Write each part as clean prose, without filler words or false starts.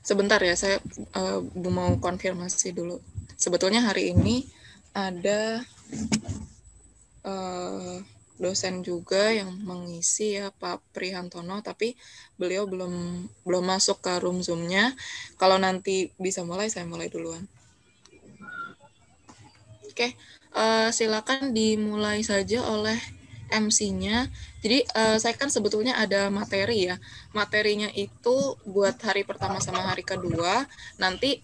Sebentar ya, saya mau konfirmasi dulu. Sebetulnya hari ini ada dosen juga yang mengisi ya, Pak Prihantono, tapi beliau belum masuk ke room Zoom-nya. Kalau nanti bisa mulai, saya mulai duluan. Oke, silakan dimulai saja oleh MC-nya. Jadi saya kan sebetulnya ada materi ya. Materinya itu buat hari pertama sama hari kedua. Nanti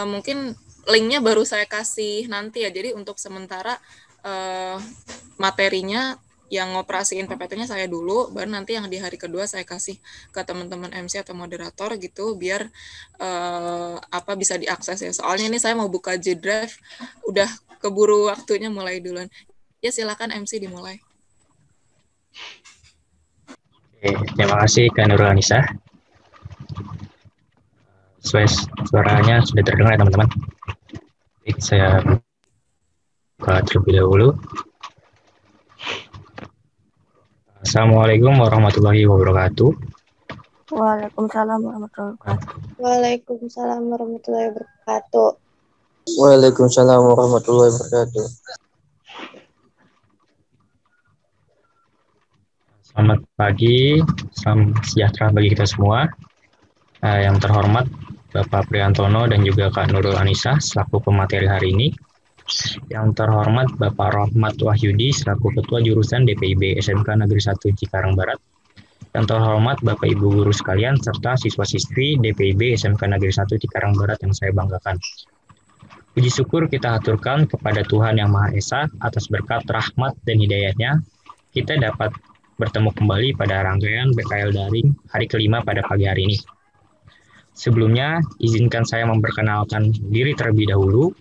mungkin linknya baru saya kasih nanti ya. Jadi untuk sementara materinya yang ngoperasiin PPT-nya saya dulu, baru nanti yang di hari kedua saya kasih ke teman-teman MC atau moderator gitu, biar bisa diakses ya. Soalnya ini saya mau buka G Drive, udah keburu waktunya mulai duluan. Ya silakan MC dimulai. Oke, terima kasih Kak Nurul Anissa. Suaranya sudah terdengar ya teman-teman. Baik, saya buka terlebih dahulu. Assalamualaikum warahmatullahi wabarakatuh. Waalaikumsalam warahmatullahi wabarakatuh. Waalaikumsalam warahmatullahi wabarakatuh. Waalaikumsalam warahmatullahi wabarakatuh. Selamat pagi, salam sejahtera bagi kita semua. Yang terhormat Bapak Prihantono dan juga Kak Nurul Anissa selaku pemateri hari ini. Yang terhormat Bapak Rahmat Wahyudi selaku Ketua Jurusan DPIB SMK Negeri 1 Cikarang Barat. Yang terhormat Bapak Ibu Guru sekalian serta siswa-siswi DPIB SMK Negeri 1 Cikarang Barat yang saya banggakan. Puji syukur kita aturkan kepada Tuhan Yang Maha Esa atas berkat rahmat dan hidayahnya kita dapat bertemu kembali pada rangkaian BKL daring hari kelima pada pagi hari ini. Sebelumnya, izinkan saya memperkenalkan diri terlebih dahulu.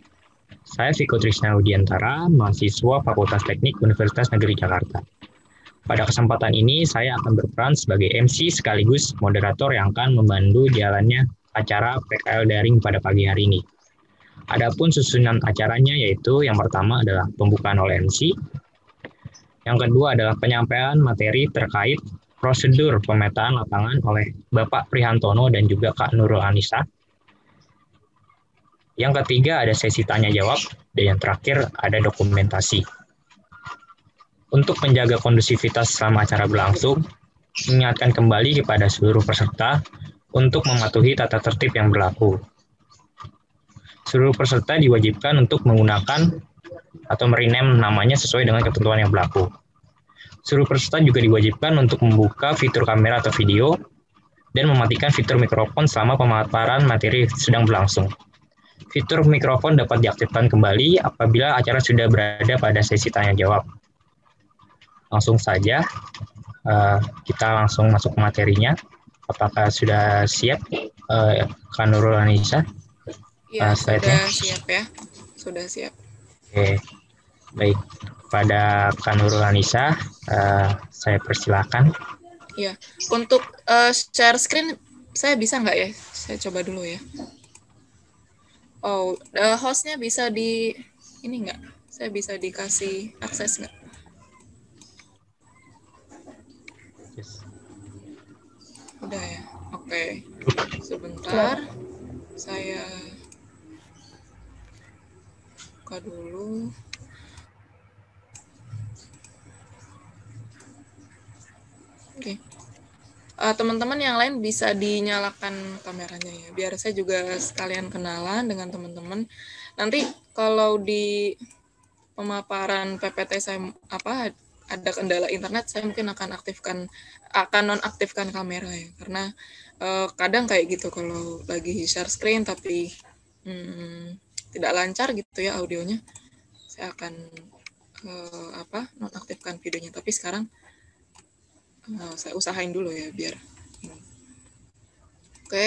Saya Viko Trisna Widiantara, mahasiswa Fakultas Teknik Universitas Negeri Jakarta. Pada kesempatan ini, saya akan berperan sebagai MC sekaligus moderator yang akan membantu jalannya acara PKL daring pada pagi hari ini. Adapun susunan acaranya yaitu yang pertama adalah pembukaan oleh MC, yang kedua adalah penyampaian materi terkait prosedur pemetaan lapangan oleh Bapak Prihantono dan juga Kak Nurul Anissa. Yang ketiga ada sesi tanya jawab, dan yang terakhir ada dokumentasi. Untuk menjaga kondusivitas selama acara berlangsung, mengingatkan kembali kepada seluruh peserta untuk mematuhi tata tertib yang berlaku. Seluruh peserta diwajibkan untuk menggunakan atau merename namanya sesuai dengan ketentuan yang berlaku. Seluruh peserta juga diwajibkan untuk membuka fitur kamera atau video dan mematikan fitur mikrofon selama pemaparan materi sedang berlangsung. Fitur mikrofon dapat diaktifkan kembali apabila acara sudah berada pada sesi tanya jawab. Langsung saja, kita langsung masuk ke materinya. Apakah sudah siap, Kak Nurul Anissa? Iya, sudah siap ya. Sudah siap. Oke, baik. Pada Kak Nurul Anissa, saya persilakan. Ya, untuk share screen saya bisa nggak ya? Saya coba dulu ya. Oh, hostnya bisa di ini nggak? Saya bisa dikasih akses nggak? Yes. Udah ya, oke. Sebentar, saya buka dulu. Oke. Teman-teman yang lain bisa dinyalakan kameranya ya, biar saya juga sekalian kenalan dengan teman-teman. Nanti kalau di pemaparan PPT saya ada kendala internet, saya mungkin akan nonaktifkan kamera ya, karena kadang kayak gitu kalau lagi share screen tapi tidak lancar gitu ya audionya, saya akan nonaktifkan videonya. Tapi sekarang saya usahain dulu ya biar oke.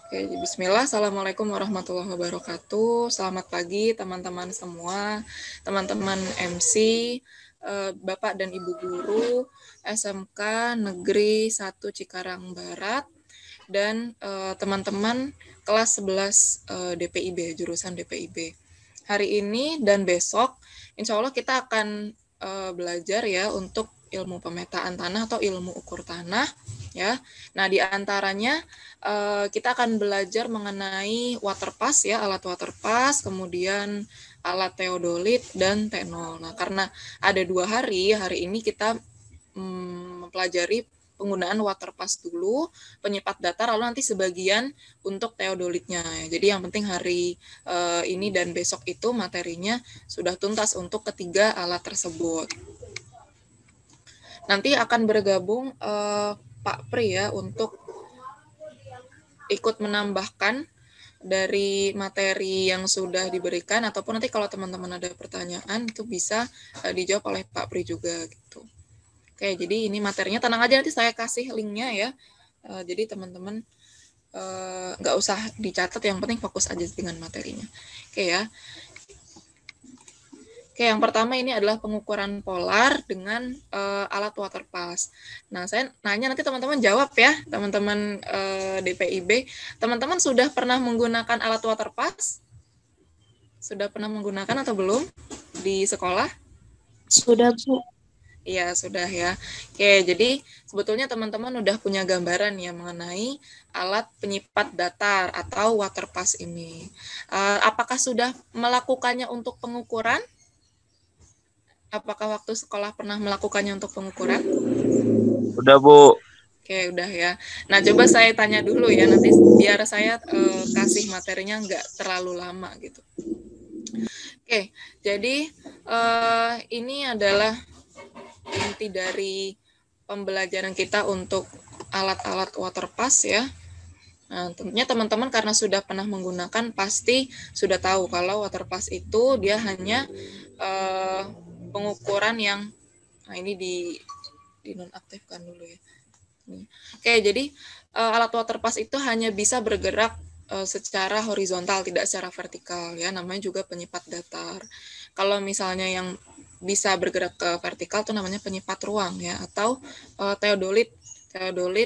Oke, bismillah. Assalamualaikum warahmatullahi wabarakatuh. Selamat pagi teman-teman semua, teman-teman MC, Bapak dan Ibu Guru SMK Negeri 1 Cikarang Barat, dan teman-teman kelas 11 DPIB, jurusan DPIB. Hari ini dan besok, insya Allah kita akan belajar ya untuk ilmu pemetaan tanah atau ilmu ukur tanah ya. Nah, di antaranya kita akan belajar mengenai waterpass ya, alat waterpass, kemudian alat teodolit dan T0. Nah, karena ada 2 hari ini kita mempelajari penggunaan waterpass dulu, penyipat datar, lalu nanti sebagian untuk teodolitnya. Jadi yang penting hari ini dan besok itu materinya sudah tuntas untuk ketiga alat tersebut. Nanti akan bergabung Pak Pri ya untuk ikut menambahkan dari materi yang sudah diberikan, ataupun nanti kalau teman-teman ada pertanyaan itu bisa dijawab oleh Pak Pri juga gitu. Oke, jadi ini materinya, tenang aja nanti saya kasih linknya ya. Jadi teman-teman nggak usah dicatat, yang penting fokus aja dengan materinya. Oke ya. Oke, yang pertama ini adalah pengukuran polar dengan alat waterpass. Nah, saya nanya nanti teman-teman jawab ya, teman-teman DPIB. Teman-teman sudah pernah menggunakan alat waterpass? Sudah pernah menggunakan atau belum di sekolah? Sudah, Bu. Iya, sudah ya. Oke, jadi sebetulnya teman-teman udah punya gambaran ya mengenai alat penyipat datar atau waterpass ini. Apakah sudah melakukannya untuk pengukuran? Apakah waktu sekolah pernah melakukannya untuk pengukuran? Udah, Bu. Oke, udah ya. Nah, coba saya tanya dulu ya, nanti biar saya kasih materinya nggak terlalu lama gitu. Oke, jadi ini adalah inti dari pembelajaran kita untuk alat-alat waterpass ya. Nah, tentunya teman-teman karena sudah pernah menggunakan pasti sudah tahu kalau waterpass itu dia hanya pengukuran yang, nah ini dinonaktifkan dulu ya. Oke, jadi alat waterpass itu hanya bisa bergerak secara horizontal, tidak secara vertikal ya, namanya juga penyipat datar. Kalau misalnya yang bisa bergerak ke vertikal itu namanya penyipat ruang ya, atau teodolit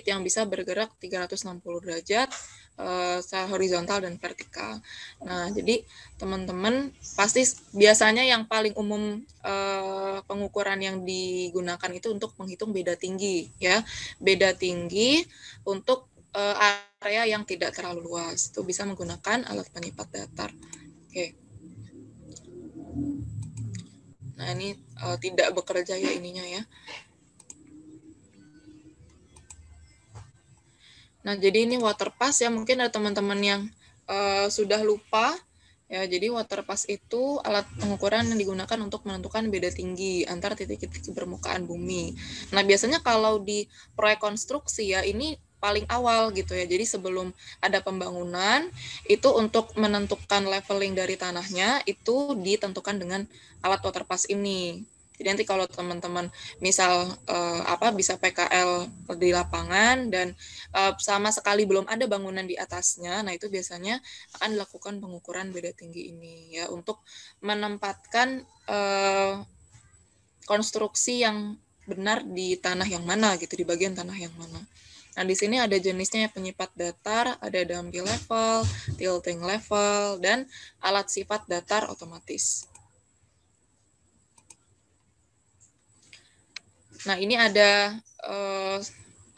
yang bisa bergerak 360 derajat secara horizontal dan vertikal. Nah, jadi teman-teman pasti biasanya yang paling umum pengukuran yang digunakan itu untuk menghitung beda tinggi ya. Beda tinggi untuk area yang tidak terlalu luas. Itu bisa menggunakan alat penyipat datar. Oke. Nah, ini tidak bekerja ya ininya ya. Nah, jadi ini waterpass ya, mungkin ada teman-teman yang sudah lupa ya. Jadi waterpass itu alat pengukuran yang digunakan untuk menentukan beda tinggi antar titik-titik permukaan bumi. Nah, biasanya kalau di proyek konstruksi ya, ini paling awal gitu ya. Jadi sebelum ada pembangunan, itu untuk menentukan leveling dari tanahnya itu ditentukan dengan alat waterpass ini. Jadi nanti kalau teman-teman misal bisa PKL di lapangan dan sama sekali belum ada bangunan di atasnya, nah itu biasanya akan dilakukan pengukuran beda tinggi ini ya untuk menempatkan konstruksi yang benar di tanah yang mana gitu, di bagian tanah yang mana. Nah, di sini ada jenisnya penyipat datar, ada dumpy level, tilting level, dan alat sifat datar otomatis. Nah, ini ada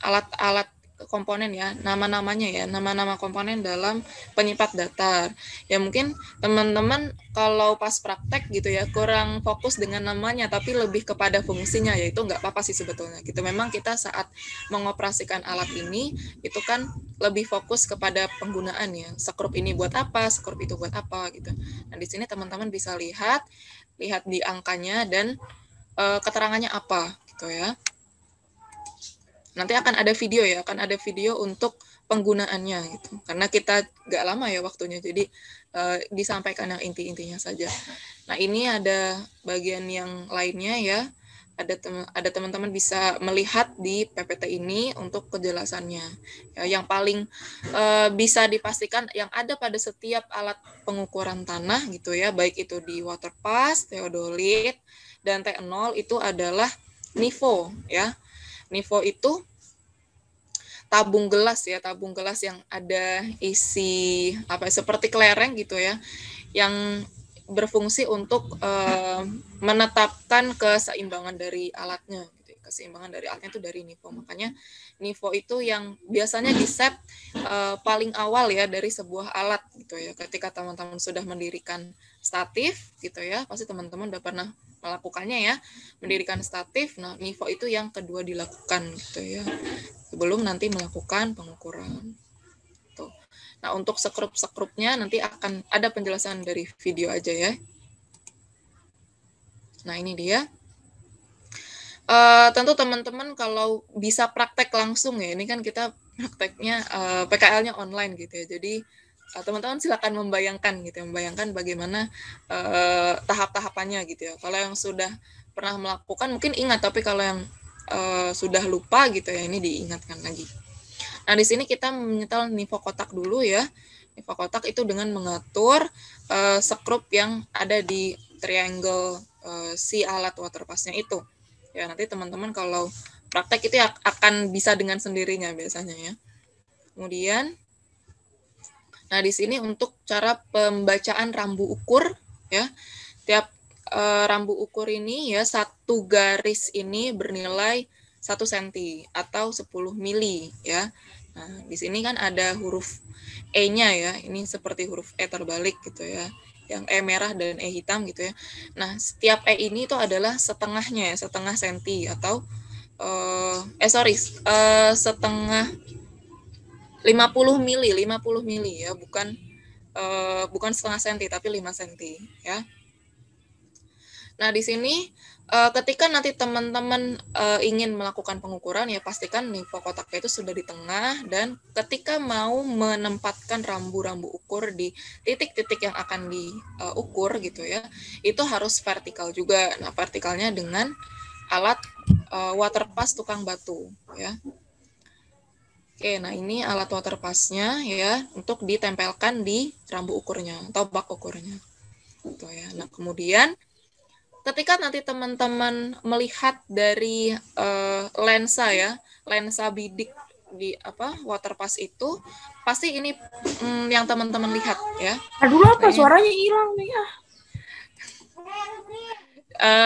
alat-alat komponen ya, nama-namanya ya, nama-nama komponen dalam penyipat datar. Ya mungkin teman-teman kalau pas praktek gitu ya, kurang fokus dengan namanya, tapi lebih kepada fungsinya, yaitu nggak apa-apa sih sebetulnya. Gitu. Memang kita saat mengoperasikan alat ini, itu kan lebih fokus kepada penggunaan ya. Skrup ini buat apa, skrup itu buat apa gitu. Nah, di sini teman-teman bisa lihat di angkanya dan keterangannya apa gitu ya. Nanti akan ada video ya, akan ada video untuk penggunaannya gitu. Karena kita nggak lama ya waktunya, jadi disampaikan yang inti-intinya saja. Nah, ini ada bagian yang lainnya ya. Ada teman-teman bisa melihat di PPT ini untuk kejelasannya. Ya, yang paling bisa dipastikan yang ada pada setiap alat pengukuran tanah gitu ya, baik itu di waterpass, teodolit, dan T0 itu adalah NIVO ya. NIVO itu tabung gelas ya, tabung gelas yang ada isi seperti kelereng gitu ya, yang berfungsi untuk menetapkan keseimbangan dari alatnya gitu, keseimbangan dari alatnya itu dari NIVO. Makanya NIVO itu yang biasanya di set paling awal ya dari sebuah alat gitu ya. Ketika teman-teman sudah mendirikan statif gitu ya, pasti teman-teman udah pernah melakukannya ya, mendirikan statif. Nah, NIVO itu yang kedua dilakukan gitu ya, sebelum nanti melakukan pengukuran. Tuh. Nah, untuk sekrup-sekrupnya nanti akan ada penjelasan dari video aja ya. Nah, ini dia. Tentu teman-teman kalau bisa praktek langsung ya, ini kan kita prakteknya PKL-nya online gitu ya. Jadi teman-teman silakan membayangkan gitu ya, membayangkan bagaimana tahap-tahapannya gitu ya. Kalau yang sudah pernah melakukan mungkin ingat, tapi kalau yang sudah lupa gitu ya, ini diingatkan lagi. Nah, di sini kita menyetel NIVO kotak dulu ya. NIVO kotak itu dengan mengatur sekrup yang ada di triangle si alat water pass-nya itu. Ya, nanti teman-teman kalau praktek itu akan bisa dengan sendirinya biasanya ya. Kemudian, nah di sini untuk cara pembacaan rambu ukur ya. Tiap rambu ukur ini ya, satu garis ini bernilai 1 cm atau 10 mili ya. Nah, di sini kan ada huruf E-nya ya. Ini seperti huruf E terbalik gitu ya. Yang E merah dan E hitam gitu ya. Nah, setiap E ini itu adalah setengahnya ya, setengah senti atau setengah 50 mili ya, bukan setengah senti tapi 5 senti ya. Nah, di sini ketika nanti teman-teman ingin melakukan pengukuran ya, pastikan NIVO kotaknya itu sudah di tengah, dan ketika mau menempatkan rambu-rambu ukur di titik-titik yang akan diukur gitu ya, itu harus vertikal juga. Nah, vertikalnya dengan alat water pass tukang batu ya. Oke, nah ini alat water pass-nya ya, untuk ditempelkan di rambu ukurnya atau bak ukurnya. Gitu ya. Nah, kemudian ketika nanti teman-teman melihat dari lensa ya, lensa bidik di water pass itu, pasti ini yang teman-teman lihat ya. Aduh, apa suaranya hilang nih ya?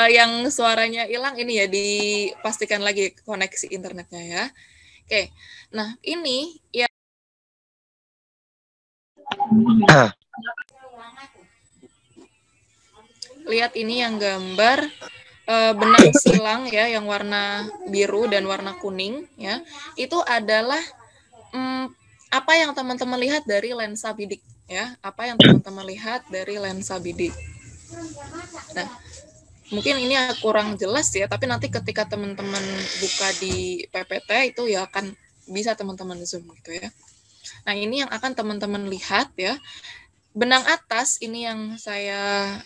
Yang suaranya hilang ini ya, dipastikan lagi koneksi internetnya ya. Oke, nah ini ya. Lihat ini yang gambar benang silang ya, yang warna biru dan warna kuning ya. Itu adalah apa yang teman-teman lihat dari lensa bidik ya. Apa yang teman-teman lihat dari lensa bidik. Nah, mungkin ini kurang jelas ya, tapi nanti ketika teman-teman buka di PPT itu ya akan bisa teman-teman zoom gitu ya. Nah, ini yang akan teman-teman lihat ya. Benang atas ini yang saya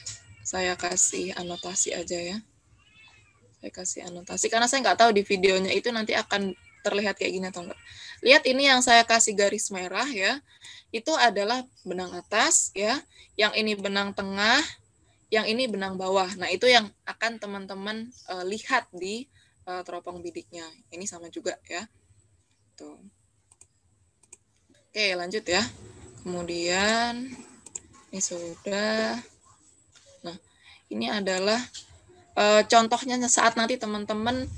kasih anotasi aja ya. Saya kasih anotasi karena saya nggak tahu di videonya itu nanti akan terlihat kayak gini atau enggak. Lihat ini yang saya kasih garis merah ya. Itu adalah benang atas ya. Yang ini benang tengah, yang ini benang bawah. Nah, itu yang akan teman-teman lihat di teropong bidiknya. Ini sama juga ya. Tuh. Oke, lanjut ya. Kemudian ini sudah. Nah, ini adalah contohnya saat nanti teman-teman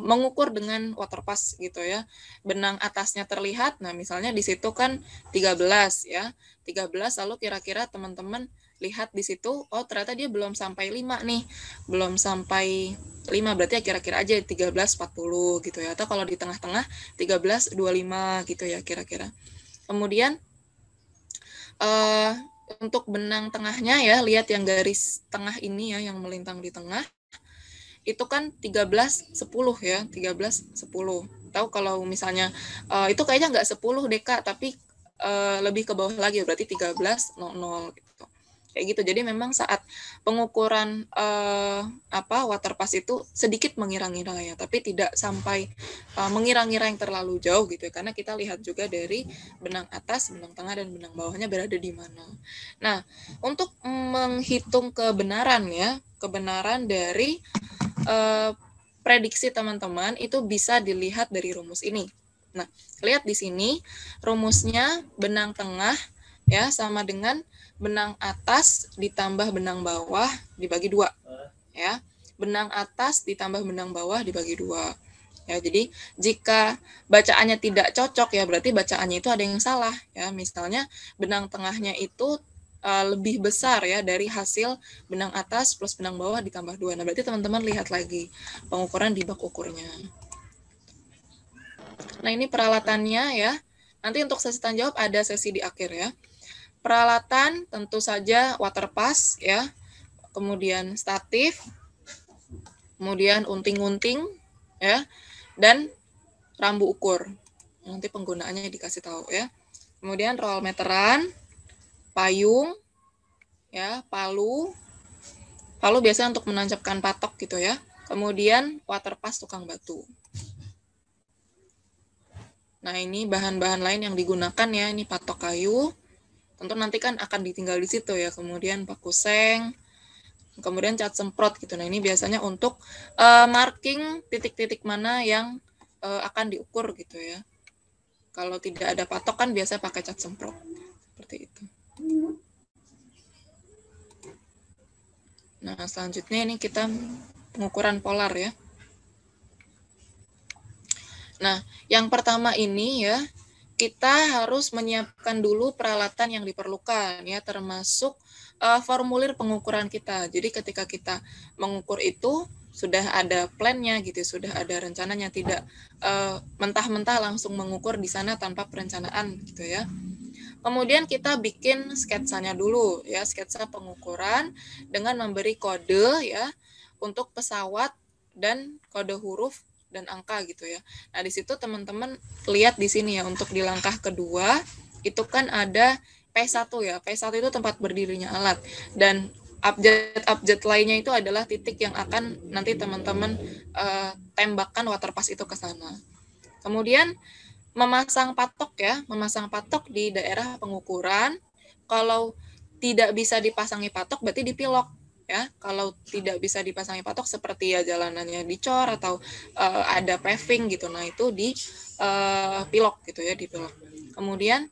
mengukur dengan water pass gitu ya. Benang atasnya terlihat. Nah, misalnya di situ kan 13 ya. 13 lalu kira-kira teman-teman lihat di situ, oh ternyata dia belum sampai 5 nih. Belum sampai 5, berarti ya kira-kira aja 13.40 gitu ya. Atau kalau di tengah-tengah 13.25 gitu ya kira-kira. Kemudian untuk benang tengahnya ya, lihat yang garis tengah ini ya, yang melintang di tengah. Itu kan 13.10 ya, 13.10. Tahu kalau misalnya itu kayaknya nggak 10 Deka, tapi lebih ke bawah lagi, berarti 13.00 gitu. Kayak gitu. Jadi memang saat pengukuran water pass itu sedikit mengira-ngira ya, tapi tidak sampai mengira-ngira yang terlalu jauh gitu ya, karena kita lihat juga dari benang atas, benang tengah, dan benang bawahnya berada di mana. Nah, untuk menghitung kebenaran ya, kebenaran dari prediksi teman-teman itu bisa dilihat dari rumus ini. Nah, lihat di sini rumusnya benang tengah ya sama dengan benang atas ditambah benang bawah dibagi 2 ya. benang atas ditambah benang bawah dibagi 2. Ya, jadi jika bacaannya tidak cocok ya berarti bacaannya itu ada yang salah ya. Misalnya benang tengahnya itu lebih besar ya dari hasil benang atas plus benang bawah ditambah 2. Nah, berarti teman-teman lihat lagi pengukuran di bak ukurnya. Nah, ini peralatannya ya. Nanti untuk sesi tanya jawab ada sesi di akhir ya. Peralatan tentu saja water pass ya. Kemudian statif, kemudian unting-unting ya. Dan rambu ukur. Nanti penggunaannya dikasih tahu ya. Kemudian roll meteran, payung, ya, palu. Palu biasanya untuk menancapkan patok gitu ya. Kemudian water pass tukang batu. Nah, ini bahan-bahan lain yang digunakan ya. Ini patok kayu. Tentu nanti kan akan ditinggal di situ ya. Kemudian paku seng. Kemudian cat semprot gitu. Nah, ini biasanya untuk marking titik-titik mana yang akan diukur gitu ya. Kalau tidak ada patok kan biasa pakai cat semprot. Seperti itu. Nah, selanjutnya ini kita pengukuran polar ya. Nah, yang pertama ini ya, kita harus menyiapkan dulu peralatan yang diperlukan ya, termasuk formulir pengukuran kita. Jadi ketika kita mengukur itu sudah ada plan-nya gitu, sudah ada rencananya, tidak mentah-mentah langsung mengukur di sana tanpa perencanaan gitu ya. Kemudian kita bikin sketsanya dulu ya, sketsa pengukuran dengan memberi kode ya untuk pesawat dan kode huruf dan angka gitu ya. Nah, di situ teman-teman lihat di sini ya, untuk di langkah kedua itu kan ada P1 ya. P1 itu tempat berdirinya alat, dan abjad lainnya itu adalah titik yang akan nanti teman-teman tembakkan water pass itu ke sana. Kemudian memasang patok ya, memasang patok di daerah pengukuran. Kalau tidak bisa dipasangi patok berarti dipilok ya. Kalau tidak bisa dipasangi patok seperti ya jalanannya dicor atau ada paving gitu, nah itu di pilok gitu ya, dipilok. Kemudian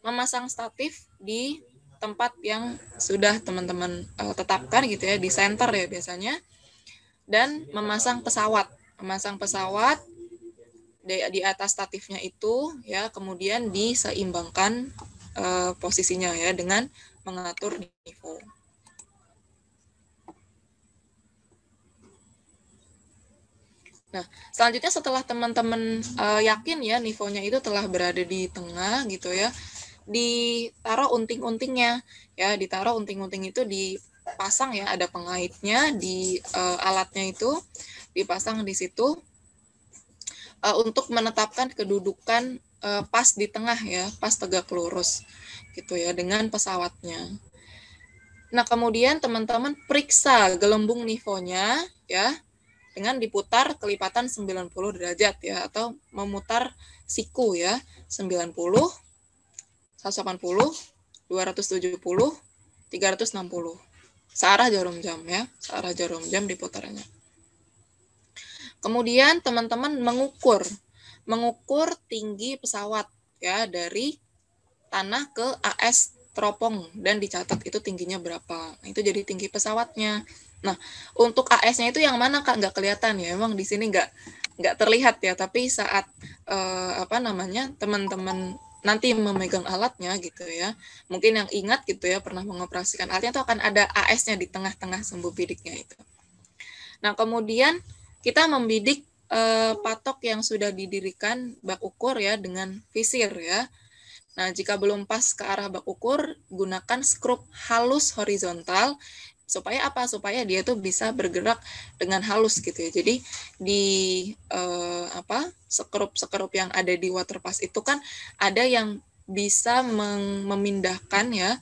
memasang statif di tempat yang sudah teman-teman tetapkan gitu ya, di center ya biasanya. Dan memasang pesawat di atas statifnya itu ya, kemudian diseimbangkan posisinya ya dengan mengatur nivo. Nah, selanjutnya setelah teman-teman yakin ya nivonya itu telah berada di tengah gitu ya, ditaruh unting-untingnya ya, ditaruh unting-unting itu dipasang ya, ada pengaitnya di alatnya itu dipasang di situ untuk menetapkan kedudukan pas di tengah ya, pas tegak lurus gitu ya dengan pesawatnya. Nah, kemudian teman-teman periksa gelembung nivonya ya dengan diputar kelipatan 90 derajat ya, atau memutar siku ya, 90, 180, 270, 360. Searah jarum jam ya, searah jarum jam diputarnya. Kemudian teman-teman mengukur tinggi pesawat ya, dari tanah ke AS teropong, dan dicatat itu tingginya berapa. Nah, itu jadi tinggi pesawatnya. Nah, untuk AS-nya itu yang mana Kak? Nggak kelihatan ya, emang di sini nggak terlihat ya, tapi saat teman-teman nanti memegang alatnya gitu ya, mungkin yang ingat gitu ya, pernah mengoperasikan alatnya itu akan ada AS-nya di tengah-tengah sumbu bidiknya itu. Nah, kemudian kita membidik patok yang sudah didirikan bak ukur ya dengan visir ya. Nah, jika belum pas ke arah bak ukur, gunakan skrup halus horizontal. Supaya apa? Supaya dia tuh bisa bergerak dengan halus gitu ya. Jadi di skrup yang ada di water pass itu kan ada yang bisa memindahkan ya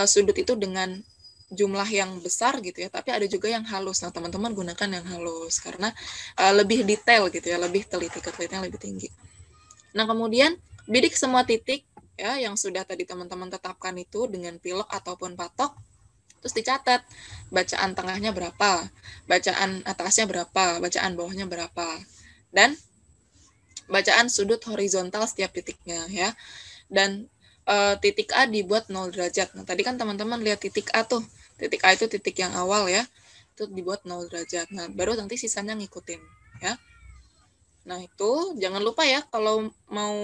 sudut itu dengan jumlah yang besar gitu ya, tapi ada juga yang halus. Nah, teman-teman gunakan yang halus karena lebih detail gitu ya, lebih teliti, ketelitian lebih tinggi. Nah, kemudian bidik semua titik ya yang sudah tadi teman-teman tetapkan itu dengan pilok ataupun patok. Terus dicatat bacaan tengahnya berapa, bacaan atasnya berapa, bacaan bawahnya berapa, dan bacaan sudut horizontal setiap titiknya ya. Dan titik A dibuat 0 derajat. Nah, tadi kan teman-teman lihat titik A tuh. Titik A itu titik yang awal ya. itu dibuat 0 derajat. Nah, baru nanti sisanya ngikutin ya. Nah, itu jangan lupa ya kalau mau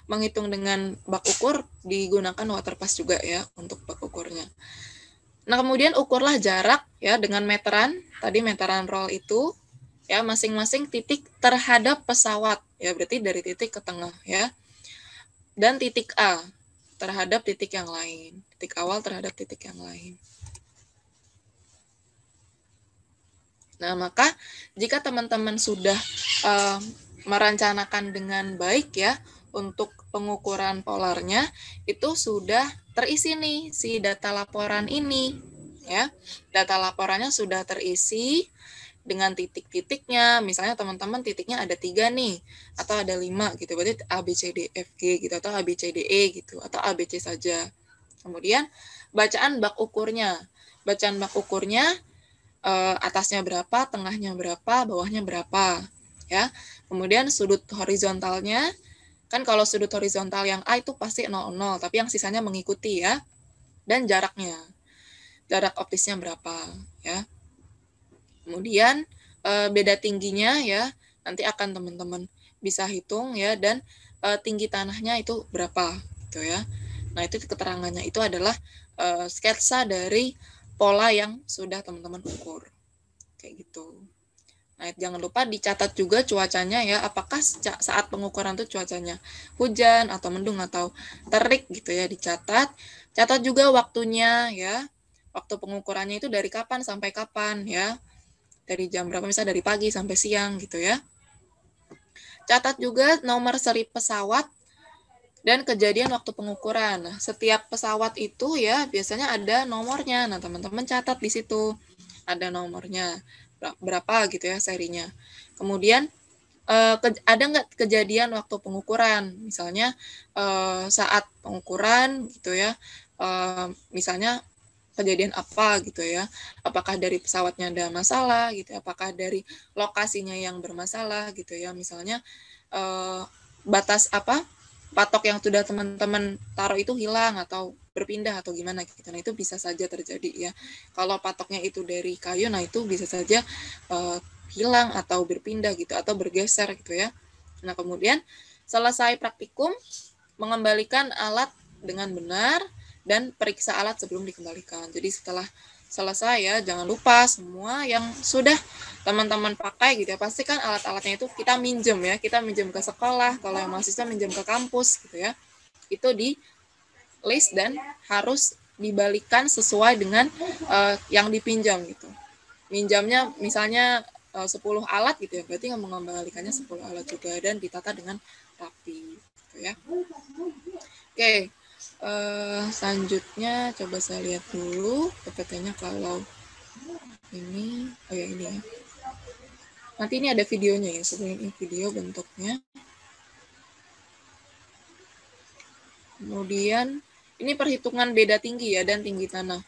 menghitung dengan bak ukur digunakan water pass juga ya untuk bak ukurnya. Nah, kemudian ukurlah jarak ya dengan meteran, tadi meteran roll itu ya masing-masing titik terhadap pesawat ya, berarti dari titik ke tengah ya. Dan titik A terhadap titik yang lain, titik awal terhadap titik yang lain. Nah, maka jika teman-teman sudah merencanakan dengan baik ya untuk pengukuran polarnya, itu sudah terisi nih si data laporan ini ya. Data laporannya sudah terisi dengan titik-titiknya, misalnya teman-teman titiknya ada 3 nih, atau ada 5 gitu, berarti A, B, C, D, F, G gitu, atau A, B, C, D, E gitu, atau A, B, C saja. Kemudian bacaan bak ukurnya, atasnya berapa, tengahnya berapa, bawahnya berapa ya. Kemudian sudut horizontalnya, kan kalau sudut horizontal yang A itu pasti 0, 0, tapi yang sisanya mengikuti ya. Dan jaraknya, jarak optisnya berapa ya. Kemudian beda tingginya ya, nanti akan teman-teman bisa hitung ya, dan tinggi tanahnya itu berapa gitu ya. Nah, itu keterangannya itu adalah sketsa dari pola yang sudah teman-teman ukur. Kayak gitu. Nah, jangan lupa dicatat juga cuacanya ya, apakah saat pengukuran itu cuacanya hujan atau mendung atau terik gitu ya, dicatat. Catat juga waktunya ya. Waktu pengukurannya itu dari kapan sampai kapan ya. Dari jam berapa, misalnya dari pagi sampai siang gitu ya. Catat juga nomor seri pesawat dan kejadian waktu pengukuran. Nah, setiap pesawat itu ya biasanya ada nomornya. Nah, teman-teman catat di situ. Ada nomornya berapa gitu ya serinya. Kemudian ada nggak kejadian waktu pengukuran? Misalnya saat pengukuran gitu ya. Misalnya kejadian apa gitu ya. Apakah dari pesawatnya ada masalah gitu, apakah dari lokasinya yang bermasalah gitu ya. Misalnya batas patok yang sudah teman-teman taruh itu hilang atau berpindah atau gimana gitu. Nah, itu bisa saja terjadi ya. Kalau patoknya itu dari kayu, nah itu bisa saja hilang atau berpindah gitu atau bergeser gitu ya. Nah, kemudian selesai praktikum, mengembalikan alat dengan benar dan periksa alat sebelum dikembalikan. Jadi setelah selesai ya, jangan lupa semua yang sudah teman-teman pakai gitu ya, pastikan alat-alatnya itu kita minjem ya, kita minjem ke sekolah, kalau yang mahasiswa minjem ke kampus gitu ya, itu di list dan harus dibalikan sesuai dengan yang dipinjam gitu. Minjamnya misalnya 10 alat gitu ya, berarti mengembalikannya 10 alat juga dan ditata dengan rapi gitu ya. Oke. Selanjutnya coba saya lihat dulu PPT-nya kalau ini, oh ya ini ya. Nanti ini ada videonya ya, sebenarnya ini video bentuknya. Kemudian ini perhitungan beda tinggi ya dan tinggi tanah.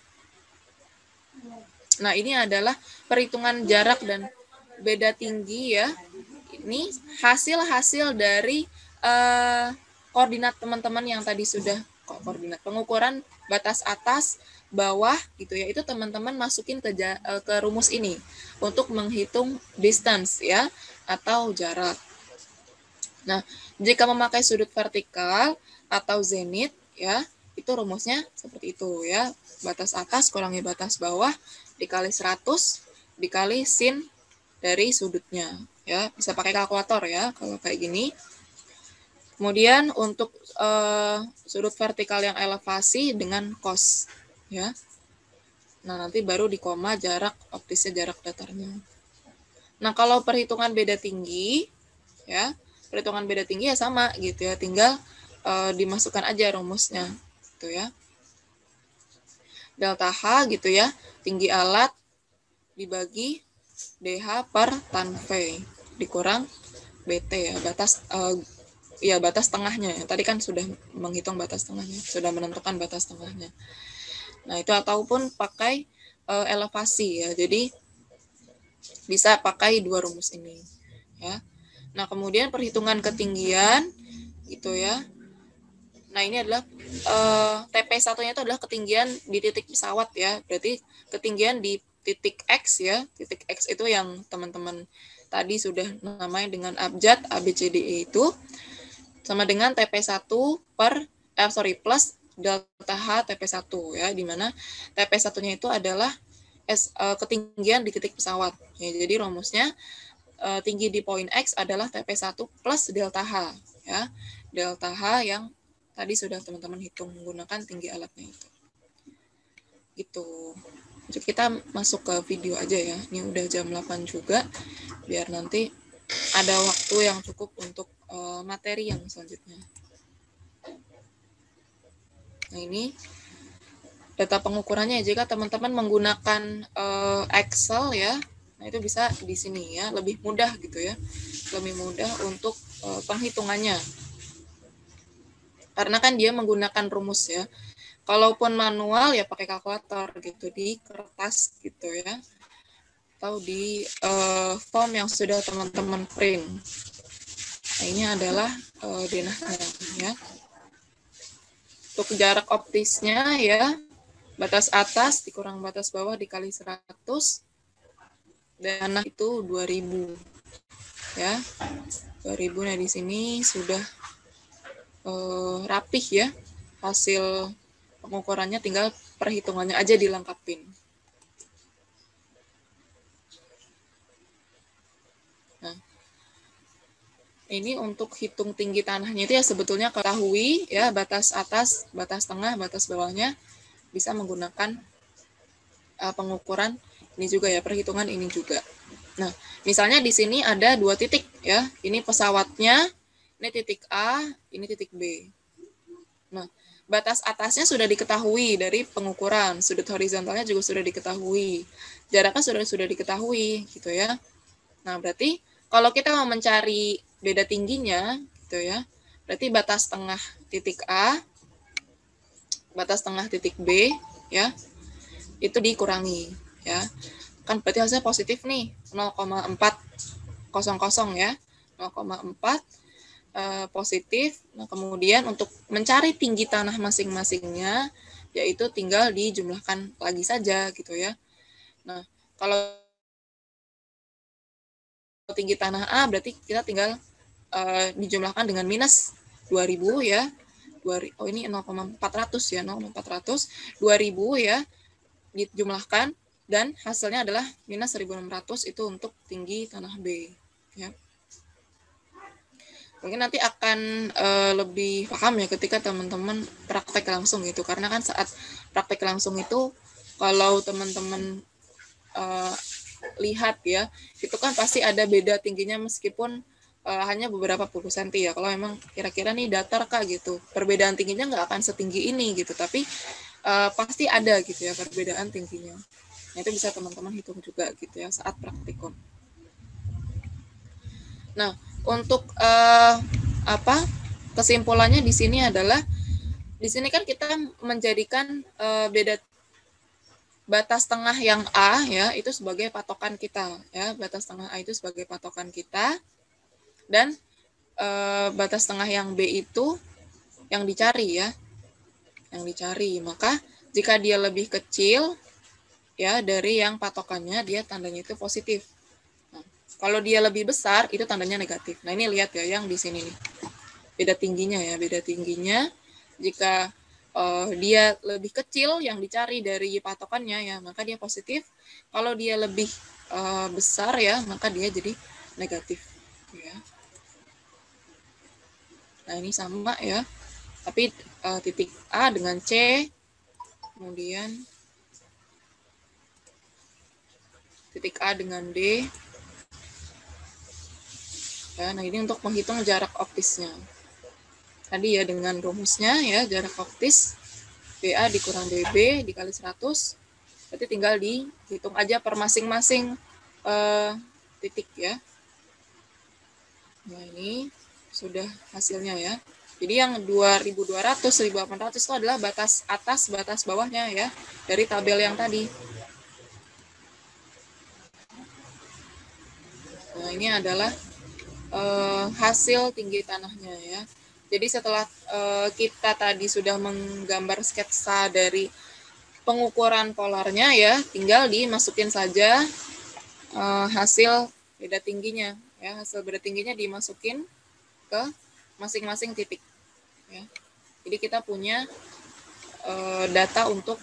Nah, ini adalah perhitungan jarak dan beda tinggi ya. Ini hasil-hasil dari koordinat teman-teman yang tadi sudah koordinat pengukuran batas atas, bawah gitu ya, itu teman-teman masukin ke rumus ini untuk menghitung distance ya atau jarak. Nah, jika memakai sudut vertikal atau zenith ya, itu rumusnya seperti itu ya. Batas atas kurangi batas bawah dikali 100 dikali sin dari sudutnya ya. Bisa pakai kalkulator ya kalau kayak gini. Kemudian untuk sudut vertikal yang elevasi dengan cos ya. Nah, nanti baru di koma jarak optisnya, jarak datarnya. Nah, kalau perhitungan beda tinggi ya, perhitungan beda tinggi ya sama gitu ya, tinggal dimasukkan aja rumusnya gitu ya. Delta H gitu ya, tinggi alat dibagi DH per tan V dikurang BT ya, batas tengahnya ya. Tadi kan sudah menghitung batas tengahnya, sudah menentukan batas tengahnya. Nah, itu ataupun pakai elevasi ya. Jadi bisa pakai dua rumus ini ya. Nah, kemudian perhitungan ketinggian gitu ya. Nah, ini adalah TP1-nya itu adalah ketinggian di titik pesawat ya. Berarti ketinggian di titik X ya. Titik X itu yang teman-teman tadi sudah namanya dengan abjad ABCDE itu sama dengan TP1 plus delta H TP1 ya, di mana TP1-nya itu adalah ketinggian di titik pesawat. Ya, jadi rumusnya tinggi di poin X adalah TP1 plus delta H ya. Delta H yang tadi sudah teman-teman hitung menggunakan tinggi alatnya itu. Gitu. Jadi kita masuk ke video aja ya. Ini udah jam 8 juga, biar nanti ada waktu yang cukup untuk materi yang selanjutnya. Nah, ini data pengukurannya jika teman-teman menggunakan Excel ya. Nah, itu bisa di sini ya, lebih mudah gitu ya. Lebih mudah untuk penghitungannya. Karena kan dia menggunakan rumus ya. Kalaupun manual ya pakai kalkulator gitu di kertas gitu ya. Atau di form yang sudah teman-teman print. Nah, ini adalah denahnya ya. Untuk jarak optisnya ya, batas atas dikurang batas bawah dikali 100, dan itu 2000 ya. 2000. Nah, di sini sudah rapih ya hasil pengukurannya, tinggal perhitungannya aja dilengkapin. Nah, ini untuk hitung tinggi tanahnya itu ya sebetulnya ketahui ya, batas atas, batas tengah, batas bawahnya bisa menggunakan pengukuran ini juga ya, perhitungan ini juga. Nah, misalnya di sini ada 2 titik ya. Ini pesawatnya, ini titik A, ini titik B. Nah, batas atasnya sudah diketahui dari pengukuran, sudut horizontalnya juga sudah diketahui, jaraknya sudah diketahui gitu ya. Nah, berarti kalau kita mau mencari beda tingginya gitu ya, berarti batas tengah titik A, batas tengah titik B ya, itu dikurangi ya. Kan berarti hasilnya positif nih, 0,400 ya, 0,4 positif. Nah, kemudian untuk mencari tinggi tanah masing-masingnya, yaitu tinggal dijumlahkan lagi saja gitu ya. Nah, kalau tinggi tanah A berarti kita tinggal dijumlahkan dengan minus 2000 ya. Oh, ini 0,400 ya, 0,400, 2000 ya, dijumlahkan, dan hasilnya adalah minus 1600 itu untuk tinggi tanah B ya. Mungkin nanti akan lebih paham ya ketika teman-teman praktek langsung gitu, karena kan saat praktek langsung itu kalau teman-teman lihat ya, itu kan pasti ada beda tingginya meskipun hanya beberapa puluh senti ya. Kalau memang kira-kira nih datar kah gitu, perbedaan tingginya nggak akan setinggi ini gitu, tapi pasti ada gitu ya perbedaan tingginya. Nah, itu bisa teman-teman hitung juga gitu ya saat praktikum. Nah, untuk kesimpulannya di sini adalah, di sini kan kita menjadikan beda batas tengah yang A ya itu sebagai patokan kita ya, batas tengah A itu sebagai patokan kita, dan batas tengah yang B itu yang dicari ya, yang dicari. Maka jika dia lebih kecil ya dari yang patokannya, dia tandanya itu positif. Nah, kalau dia lebih besar itu tandanya negatif. Nah, ini lihat ya yang di sini nih, beda tingginya ya, beda tingginya. Jika dia lebih kecil yang dicari dari patokannya ya, maka dia positif. Kalau dia lebih besar ya, maka dia jadi negatif ya. Nah, ini sama ya, tapi titik A dengan C, kemudian titik A dengan D ya. Nah, ini untuk menghitung jarak optisnya tadi ya, dengan rumusnya ya, jarak optis BA dikurang DB dikali 100, berarti tinggal dihitung aja per masing-masing titik ya. Nah, ini sudah hasilnya ya. Jadi yang 2200, 1800 itu adalah batas atas, batas bawahnya ya, dari tabel yang tadi. Nah, ini adalah hasil tinggi tanahnya ya. Jadi setelah kita tadi sudah menggambar sketsa dari pengukuran polarnya ya, tinggal dimasukin saja hasil beda tingginya ya, hasil beda tingginya dimasukin ke masing-masing titik ya. Jadi kita punya data untuk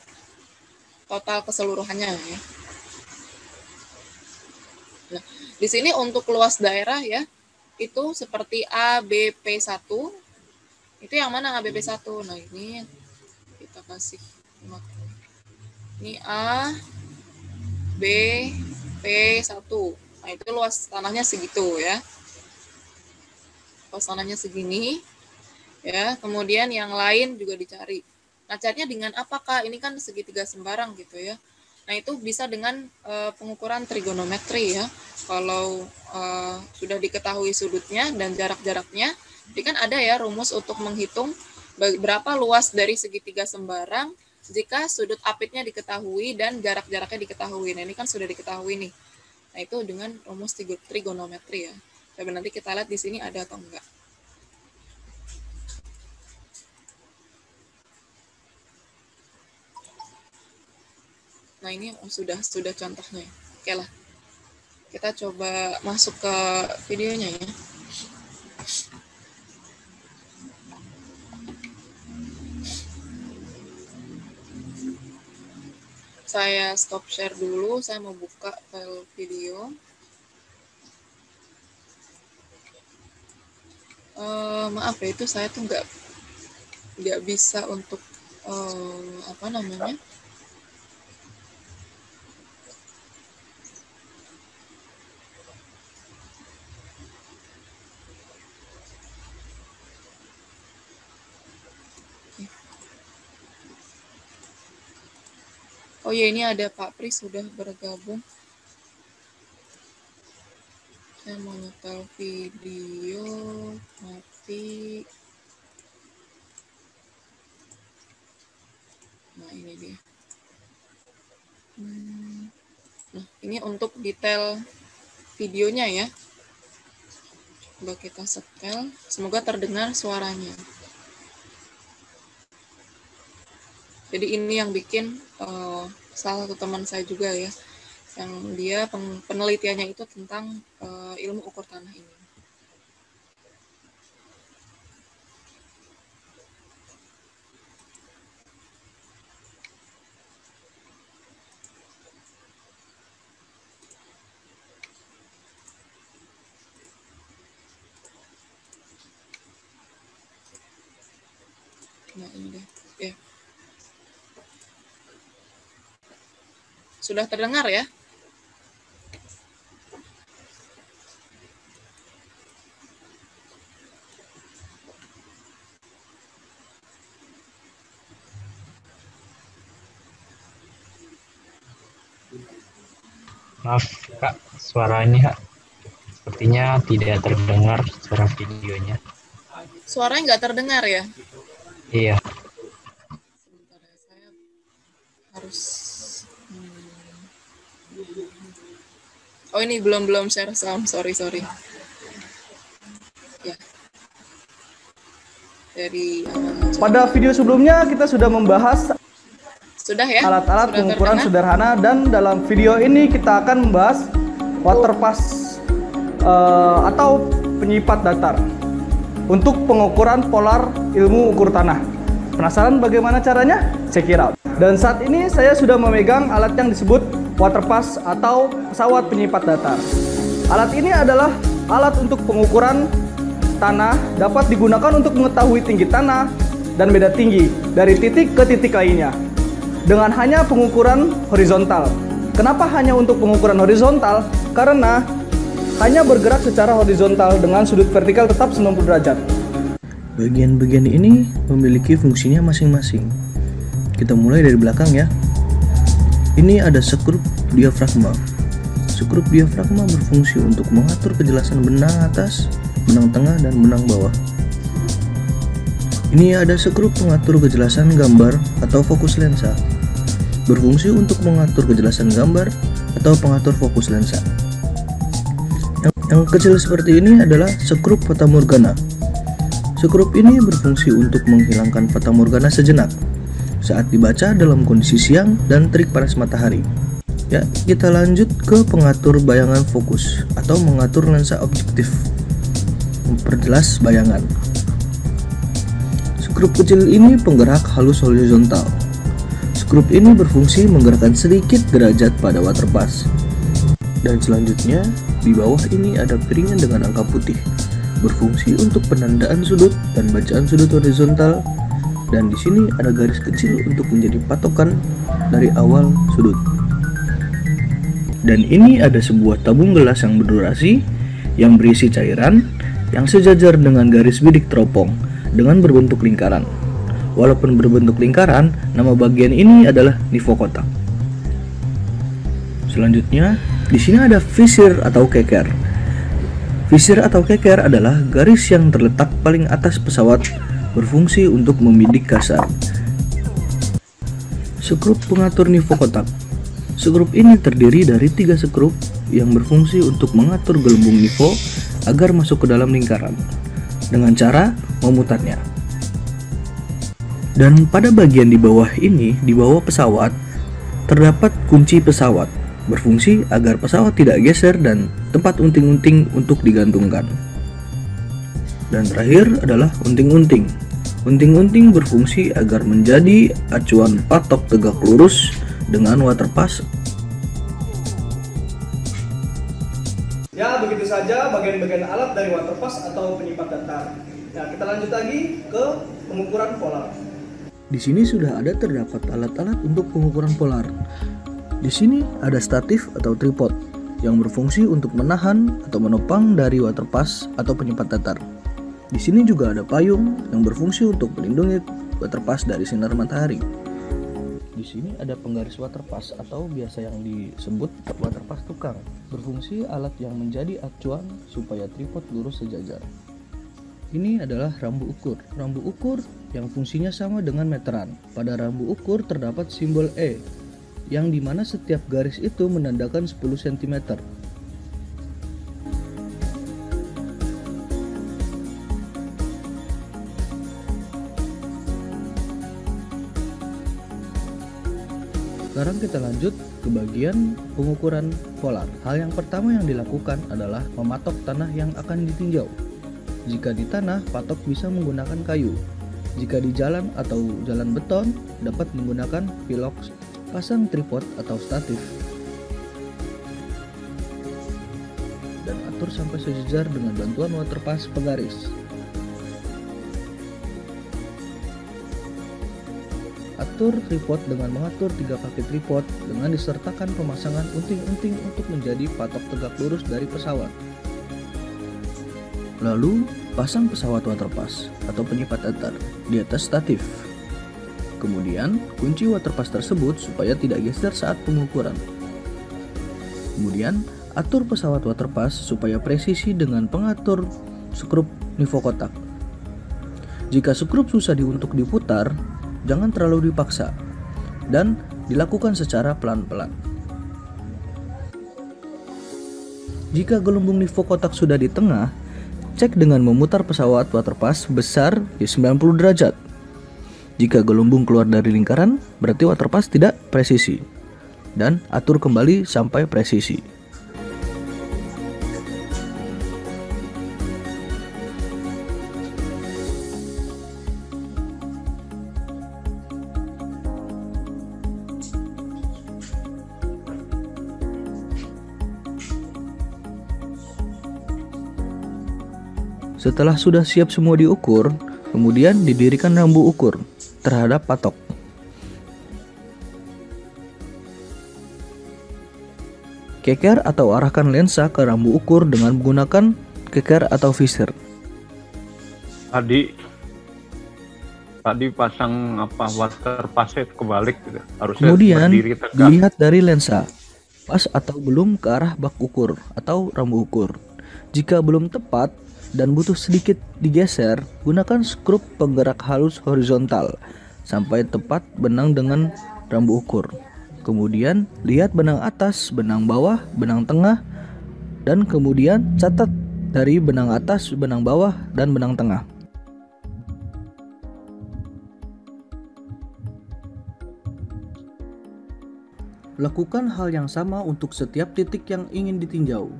total keseluruhannya ya. Nah, di sini untuk luas daerah ya, itu seperti ABP1. Itu yang mana ABP1? Nah, ini kita kasih ini A B P1. Nah, itu luas tanahnya segitu ya. Luas tanahnya segini ya. Kemudian yang lain juga dicari. Nah, caranya dengan apakah? Ini kan segitiga sembarang gitu ya. Nah, itu bisa dengan pengukuran trigonometri ya. Kalau sudah diketahui sudutnya dan jarak-jaraknya, jadi kan ada ya rumus untuk menghitung berapa luas dari segitiga sembarang jika sudut apitnya diketahui dan jarak-jaraknya diketahui. Nah, ini kan sudah diketahui nih. Nah, itu dengan rumus trigonometri ya. Coba nanti kita lihat di sini ada atau enggak. Nah, ini sudah contohnya. Oke lah. Kita coba masuk ke videonya ya. Saya stop share dulu, saya mau buka file video. Maaf ya, itu saya tuh nggak bisa untuk apa namanya? Oh ya, ini ada Pak Pri sudah bergabung. Saya mau nyetel video, mati. Nah, ini dia. Nah, ini untuk detail videonya ya. Coba kita setel. Semoga terdengar suaranya. Jadi ini yang bikin salah satu teman saya juga ya, yang dia penelitiannya itu tentang ilmu ukur tanah ini. Nah, ini deh. Ya. Sudah terdengar ya? Maaf Kak, suaranya sepertinya tidak terdengar secara videonya. Suaranya nggak terdengar ya? Iya. Sebentar ya, saya harus... Oh, ini belum share sound, sorry. Ya. Pada video sebelumnya kita sudah membahas ya? Alat-alat pengukuran sederhana, dan dalam video ini kita akan membahas water pass atau penyipat datar untuk pengukuran polar ilmu ukur tanah. Penasaran bagaimana caranya? Check it out. Dan saat ini saya sudah memegang alat yang disebut water pass atau pesawat penyipat datar. Alat ini adalah alat untuk pengukuran tanah, dapat digunakan untuk mengetahui tinggi tanah dan beda tinggi dari titik ke titik lainnya dengan hanya pengukuran horizontal. Kenapa hanya untuk pengukuran horizontal? Karena hanya bergerak secara horizontal dengan sudut vertikal tetap 90 derajat. Bagian-bagian ini memiliki fungsinya masing-masing. Kita mulai dari belakang ya. Ini ada skrup diafragma. Skrup diafragma berfungsi untuk mengatur kejelasan benang atas, benang tengah, dan benang bawah. Ini ada skrup pengatur kejelasan gambar atau fokus lensa. Berfungsi untuk mengatur kejelasan gambar atau pengatur fokus lensa. Yang kecil seperti ini adalah skrup fatamorgana. Skrup ini berfungsi untuk menghilangkan fatamorgana sejenak. saat dibaca dalam kondisi siang dan terik panas matahari. Ya, kita lanjut ke pengatur bayangan fokus atau mengatur lensa objektif. Memperjelas bayangan. Skrup kecil ini penggerak halus horizontal. Skrup ini berfungsi menggerakkan sedikit derajat pada waterpass. Dan selanjutnya, di bawah ini ada piringan dengan angka putih, berfungsi untuk penandaan sudut dan bacaan sudut horizontal. Dan di sini ada garis kecil untuk menjadi patokan dari awal sudut. Dan ini ada sebuah tabung gelas yang berdurasi yang berisi cairan yang sejajar dengan garis bidik teropong dengan berbentuk lingkaran. Walaupun berbentuk lingkaran, nama bagian ini adalah nivokotak. Selanjutnya, di sini ada visir atau keker. Visir atau keker adalah garis yang terletak paling atas pesawat, berfungsi untuk membidik kasar. Skrup pengatur nivokotak. Skrup ini terdiri dari 3 skrup yang berfungsi untuk mengatur gelembung nivo agar masuk ke dalam lingkaran dengan cara memutarnya. Dan pada bagian di bawah ini, di bawah pesawat, terdapat kunci pesawat, berfungsi agar pesawat tidak geser dan tempat unting-unting untuk digantungkan. Dan terakhir adalah unting-unting. Unting-unting berfungsi agar menjadi acuan patok tegak lurus dengan waterpass. Ya, begitu saja bagian-bagian alat dari waterpass atau penyipat datar. Nah, kita lanjut lagi ke pengukuran polar. Di sini sudah ada terdapat alat-alat untuk pengukuran polar. Di sini ada statif atau tripod yang berfungsi untuk menahan atau menopang dari waterpass atau penyipat datar. Di sini juga ada payung yang berfungsi untuk melindungi waterpass dari sinar matahari. Di sini ada penggaris waterpass atau biasa yang disebut waterpass tukang, berfungsi alat yang menjadi acuan supaya tripod lurus sejajar. Ini adalah rambu ukur. Rambu ukur yang fungsinya sama dengan meteran. Pada rambu ukur terdapat simbol E, yang dimana setiap garis itu menandakan 10 cm. Sekarang kita lanjut ke bagian pengukuran polar. Hal yang pertama yang dilakukan adalah mematok tanah yang akan ditinjau. Jika di tanah, patok bisa menggunakan kayu. Jika di jalan atau jalan beton, dapat menggunakan pilok. Pasang tripod atau statif. Dan atur sampai sejajar dengan bantuan waterpass penggaris. Atur tripod dengan mengatur 3 kaki tripod dengan disertakan pemasangan unting-unting untuk menjadi patok tegak lurus dari pesawat. Lalu, pasang pesawat waterpass atau penyipat datar di atas statif. Kemudian, kunci waterpass tersebut supaya tidak geser saat pengukuran. Kemudian, atur pesawat waterpass supaya presisi dengan pengatur skrup nivokotak. Jika skrup susah untuk diputar, jangan terlalu dipaksa dan dilakukan secara pelan-pelan. Jika gelembung nivokotak sudah di tengah, cek dengan memutar pesawat waterpass besar di 90 derajat. Jika gelembung keluar dari lingkaran, berarti waterpass tidak presisi. Dan atur kembali sampai presisi. Setelah sudah siap semua diukur, kemudian didirikan rambu ukur terhadap patok. Keker atau arahkan lensa ke rambu ukur dengan menggunakan keker atau visir. Tadi pasang waterpass kebalik gitu. Harusnya Kemudian berdiri tegak. dilihat dari lensa, pas atau belum ke arah bak ukur atau rambu ukur. Jika belum tepat dan butuh sedikit digeser, gunakan skrup penggerak halus horizontal sampai tepat benang dengan rambu ukur. Kemudian lihat benang atas, benang bawah, benang tengah, dan kemudian catat dari benang atas, benang bawah, dan benang tengah. Lakukan hal yang sama untuk setiap titik yang ingin ditinjau.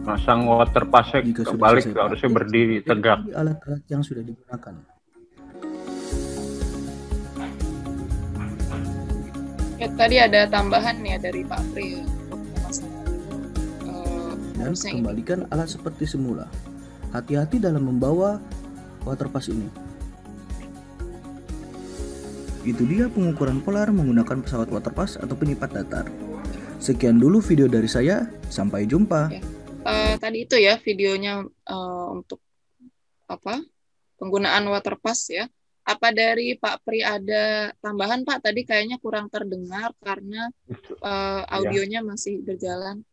Masang water passnya Jika sudah kebalik, selesai harusnya praktik, berdiri tegak. ikuti alat-alat yang sudah digunakan. Ya, tadi ada tambahan ya dari Pak Pri ya. Dan Harusnya ini. kembalikan alat seperti semula. Hati-hati dalam membawa waterpass ini. Itu dia pengukuran polar menggunakan pesawat waterpass atau penyipat datar. Sekian dulu video dari saya, sampai jumpa. Ya. Tadi itu ya videonya untuk apa penggunaan waterpass ya. Apa dari Pak Pri ada tambahan Pak? Tadi kayaknya kurang terdengar karena audionya masih berjalan.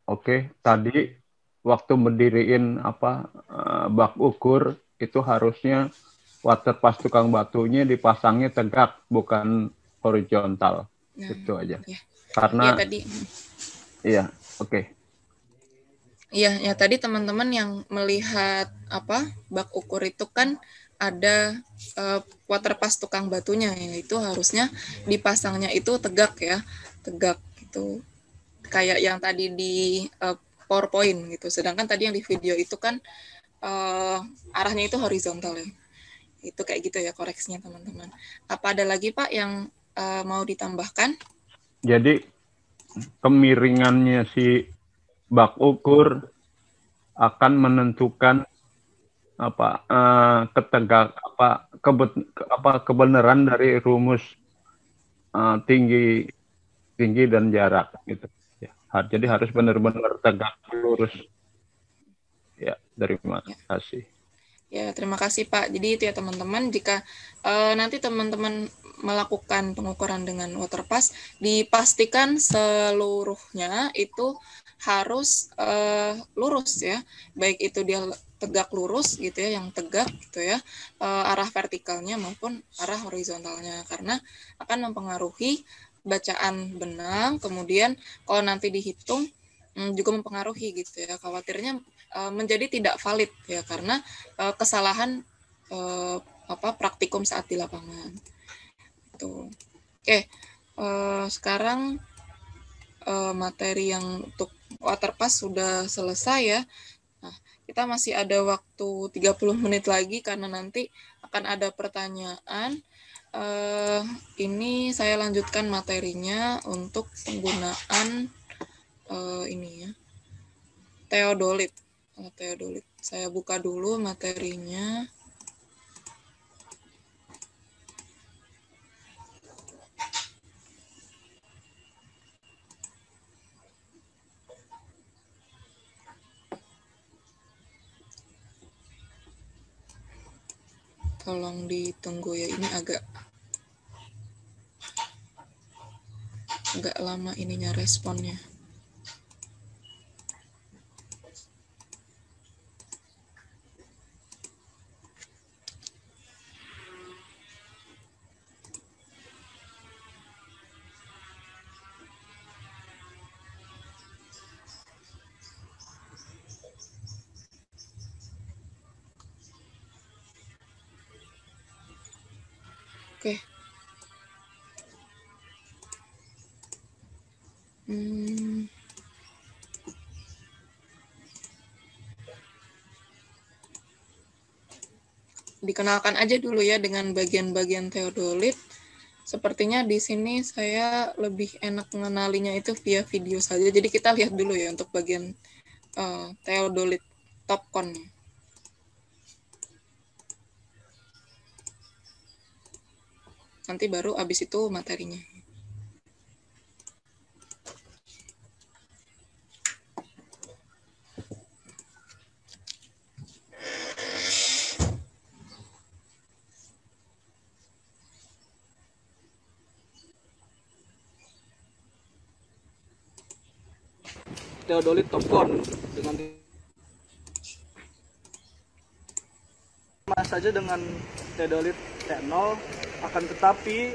Oke, tadi waktu mendiriin bak ukur itu harusnya waterpass tukang batunya dipasangnya tegak, bukan horizontal. Nah, Itu aja. ya. Karena Ya tadi. iya, oke. Iya, ya tadi teman-teman yang melihat bak ukur itu kan ada waterpass tukang batunya ya, itu harusnya dipasangnya itu tegak ya, tegak gitu. Kayak yang tadi di PowerPoint gitu. Sedangkan tadi yang di video itu kan arahnya itu horizontal ya. Itu kayak gitu ya koreksinya teman-teman. Apa ada lagi Pak yang mau ditambahkan? Jadi kemiringannya si bak ukur akan menentukan kebenaran dari rumus tinggi dan jarak gitu ya. Jadi harus benar-benar tegak lurus ya. Terima kasih. Ya, terima kasih Pak. Jadi itu ya teman-teman, jika nanti teman-teman melakukan pengukuran dengan waterpass, dipastikan seluruhnya itu harus lurus ya. Baik itu dia tegak lurus gitu ya, yang tegak gitu ya, arah vertikalnya maupun arah horizontalnya, karena akan mempengaruhi bacaan benang. Kemudian kalau nanti dihitung juga mempengaruhi gitu ya. Khawatirnya menjadi tidak valid ya karena kesalahan praktikum saat di lapangan. Tuh. Oke, sekarang materi yang untuk waterpass sudah selesai ya. Nah, kita masih ada waktu 30 menit lagi karena nanti akan ada pertanyaan. Ini saya lanjutkan materinya untuk penggunaan ini ya, teodolit. Teodolit. Saya buka dulu materinya. Tolong ditunggu ya, ini agak lama ininya responnya. Oke. Dikenalkan aja dulu ya dengan bagian-bagian teodolit. Sepertinya di sini saya lebih enak mengenalinya itu via video saja. Jadi kita lihat dulu ya untuk bagian teodolit topcon. Nanti baru abis itu materinya. Teodolit topcon dengan sama saja dengan teodolit T0, akan tetapi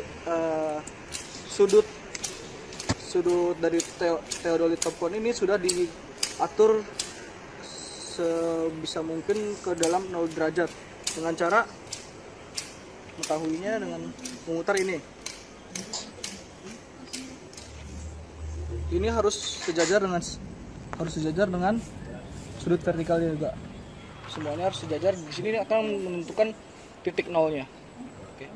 sudut sudut dari teodolit top cone ini sudah diatur sebisa mungkin ke dalam 0 derajat dengan cara mengetahuinya dengan memutar ini. Ini harus sejajar dengan sudut vertikalnya juga. Semuanya harus sejajar. Di sini akan menentukan titik nolnya. Oke.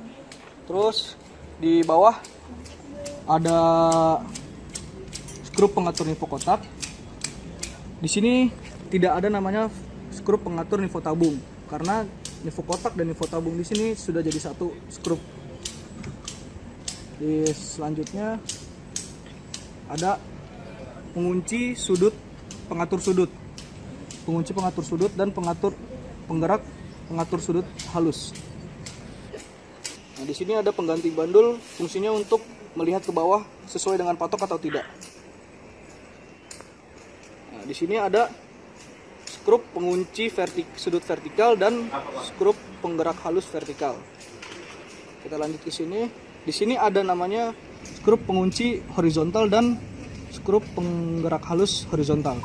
Terus di bawah ada skrup pengatur nivå kotak. Di sini tidak ada namanya skrup pengatur nivå tabung karena nivå kotak dan nivå tabung di sini sudah jadi satu skrup. Di selanjutnya ada pengunci sudut, pengatur sudut, pengunci pengatur sudut dan penggerak pengatur sudut halus. Nah, di sini ada pengganti bandul, fungsinya untuk melihat ke bawah sesuai dengan patok atau tidak. Nah, di sini ada skrup pengunci sudut vertikal dan skrup penggerak halus vertikal. Kita lanjut ke sini. Di sini ada namanya skrup pengunci horizontal dan skrup penggerak halus horizontal.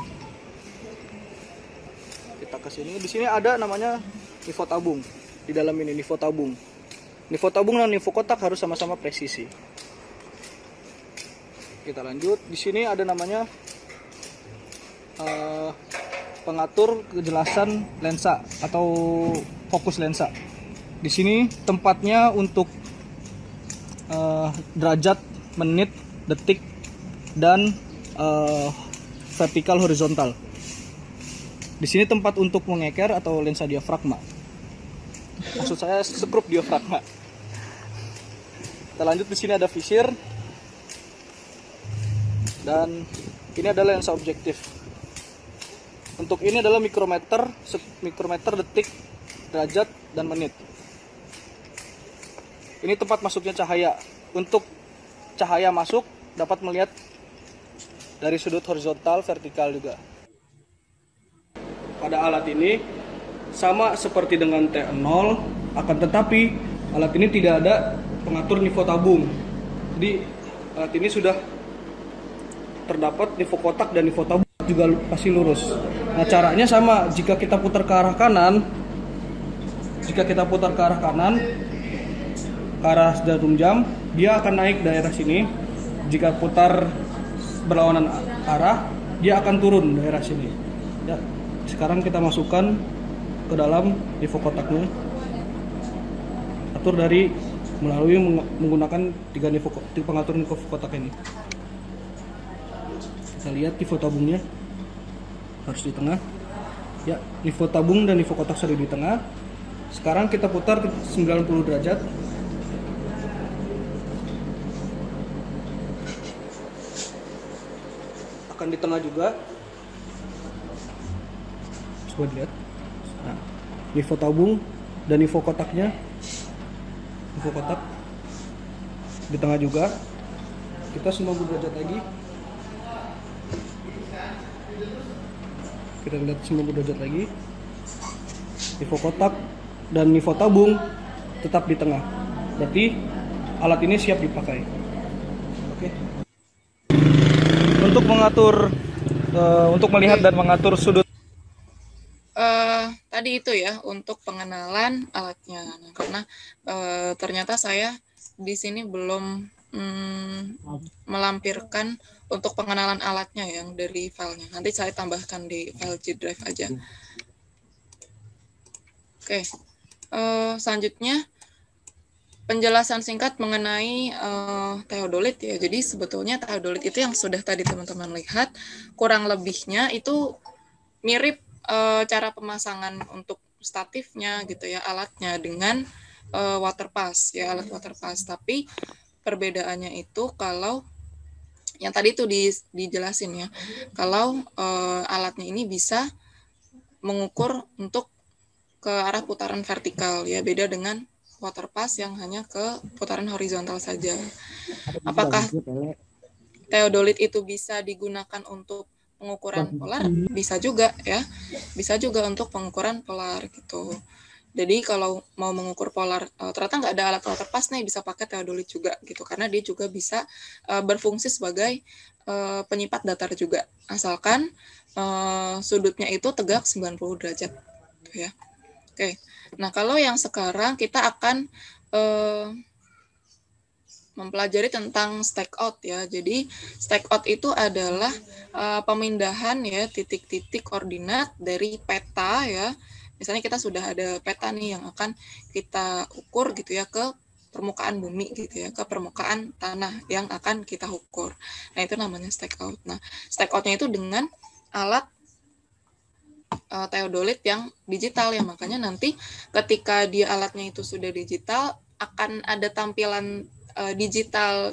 Kita ke sini. Di sini ada namanya nivå tabung. Di dalam ini nivå tabung. Nivå tabung dan nivå kotak harus sama-sama presisi. Kita lanjut. Di sini ada namanya pengatur kejelasan lensa atau fokus lensa. Di sini tempatnya untuk derajat, menit, detik, dan vertikal horizontal. Di sini tempat untuk mengeker atau lensa diafragma. Maksud saya skrup diafragma. Kita lanjut, di sini ada visir dan ini adalah lensa objektif. Untuk ini adalah mikrometer, detik, derajat, dan menit. Ini tempat masuknya cahaya. Untuk cahaya masuk dapat melihat dari sudut horizontal, vertikal juga. Pada alat ini sama seperti dengan T0, akan tetapi alat ini tidak ada pengatur nivå tabung. Jadi alat ini sudah terdapat nivå kotak dan nivå tabung juga pasti lurus. Nah, caranya sama. Jika kita putar ke arah kanan, ke arah jarum jam, dia akan naik daerah sini. Jika putar berlawanan arah, dia akan turun daerah sini. Ya, sekarang kita masukkan ke dalam nivå kotaknya. Atur melalui menggunakan tiga pengatur nivå kotak ini. Kita lihat nivå tabungnya harus di tengah. Ya, nivå tabung dan nivå kotak sudah di tengah. Sekarang kita putar 90 derajat. Akan di tengah juga. Coba lihat. Nah, nivå tabung dan nivå kotaknya, nivå kotak di tengah juga. Kita 90 derajat lagi. Kita lihat 90 derajat lagi. Nivå kotak dan nivå tabung tetap di tengah. Berarti alat ini siap dipakai. Oke. Untuk untuk melihat dan mengatur sudut. Tadi itu ya untuk pengenalan alatnya. Nah, karena ternyata saya di sini belum melampirkan untuk pengenalan alatnya yang dari filenya. Nanti saya tambahkan di file G Drive aja. Oke, selanjutnya penjelasan singkat mengenai teodolit ya. Jadi sebetulnya teodolit itu yang sudah tadi teman-teman lihat, kurang lebihnya itu mirip cara pemasangan untuk statifnya gitu ya, alatnya dengan waterpass ya, alat waterpass. Tapi perbedaannya itu kalau yang tadi itu dijelasin ya, kalau alatnya ini bisa mengukur untuk ke arah putaran vertikal ya, beda dengan waterpass yang hanya ke putaran horizontal saja. Apakah teodolit itu bisa digunakan untuk pengukuran polar? Bisa juga ya, bisa juga untuk pengukuran polar gitu. Jadi kalau mau mengukur polar, ternyata nggak ada alat waterpass nih, bisa pakai theodolit juga gitu, karena dia juga bisa berfungsi sebagai penyipat datar juga, asalkan sudutnya itu tegak 90 derajat gitu ya. Oke, nah kalau yang sekarang kita akan mempelajari tentang stake out ya. Jadi stake out itu adalah pemindahan ya titik-titik koordinat dari peta ya. Misalnya kita sudah ada peta nih yang akan kita ukur gitu ya ke permukaan bumi gitu ya, ke permukaan tanah yang akan kita ukur. Nah, itu namanya stake out. Nah, stake out-nya itu dengan alat theodolit yang digital ya, makanya nanti ketika dia alatnya itu sudah digital akan ada tampilan digital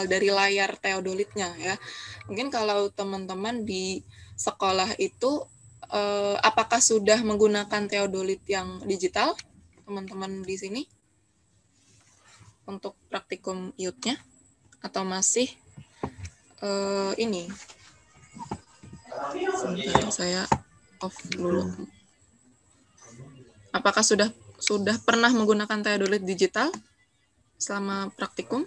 dari layar theodolitnya ya. Mungkin kalau teman-teman di sekolah itu apakah sudah menggunakan theodolit yang digital teman-teman di sini untuk praktikum IUT-nya, atau masih ini? Sebentar, saya off dulu. Apakah sudah pernah menggunakan theodolit digital selama praktikum?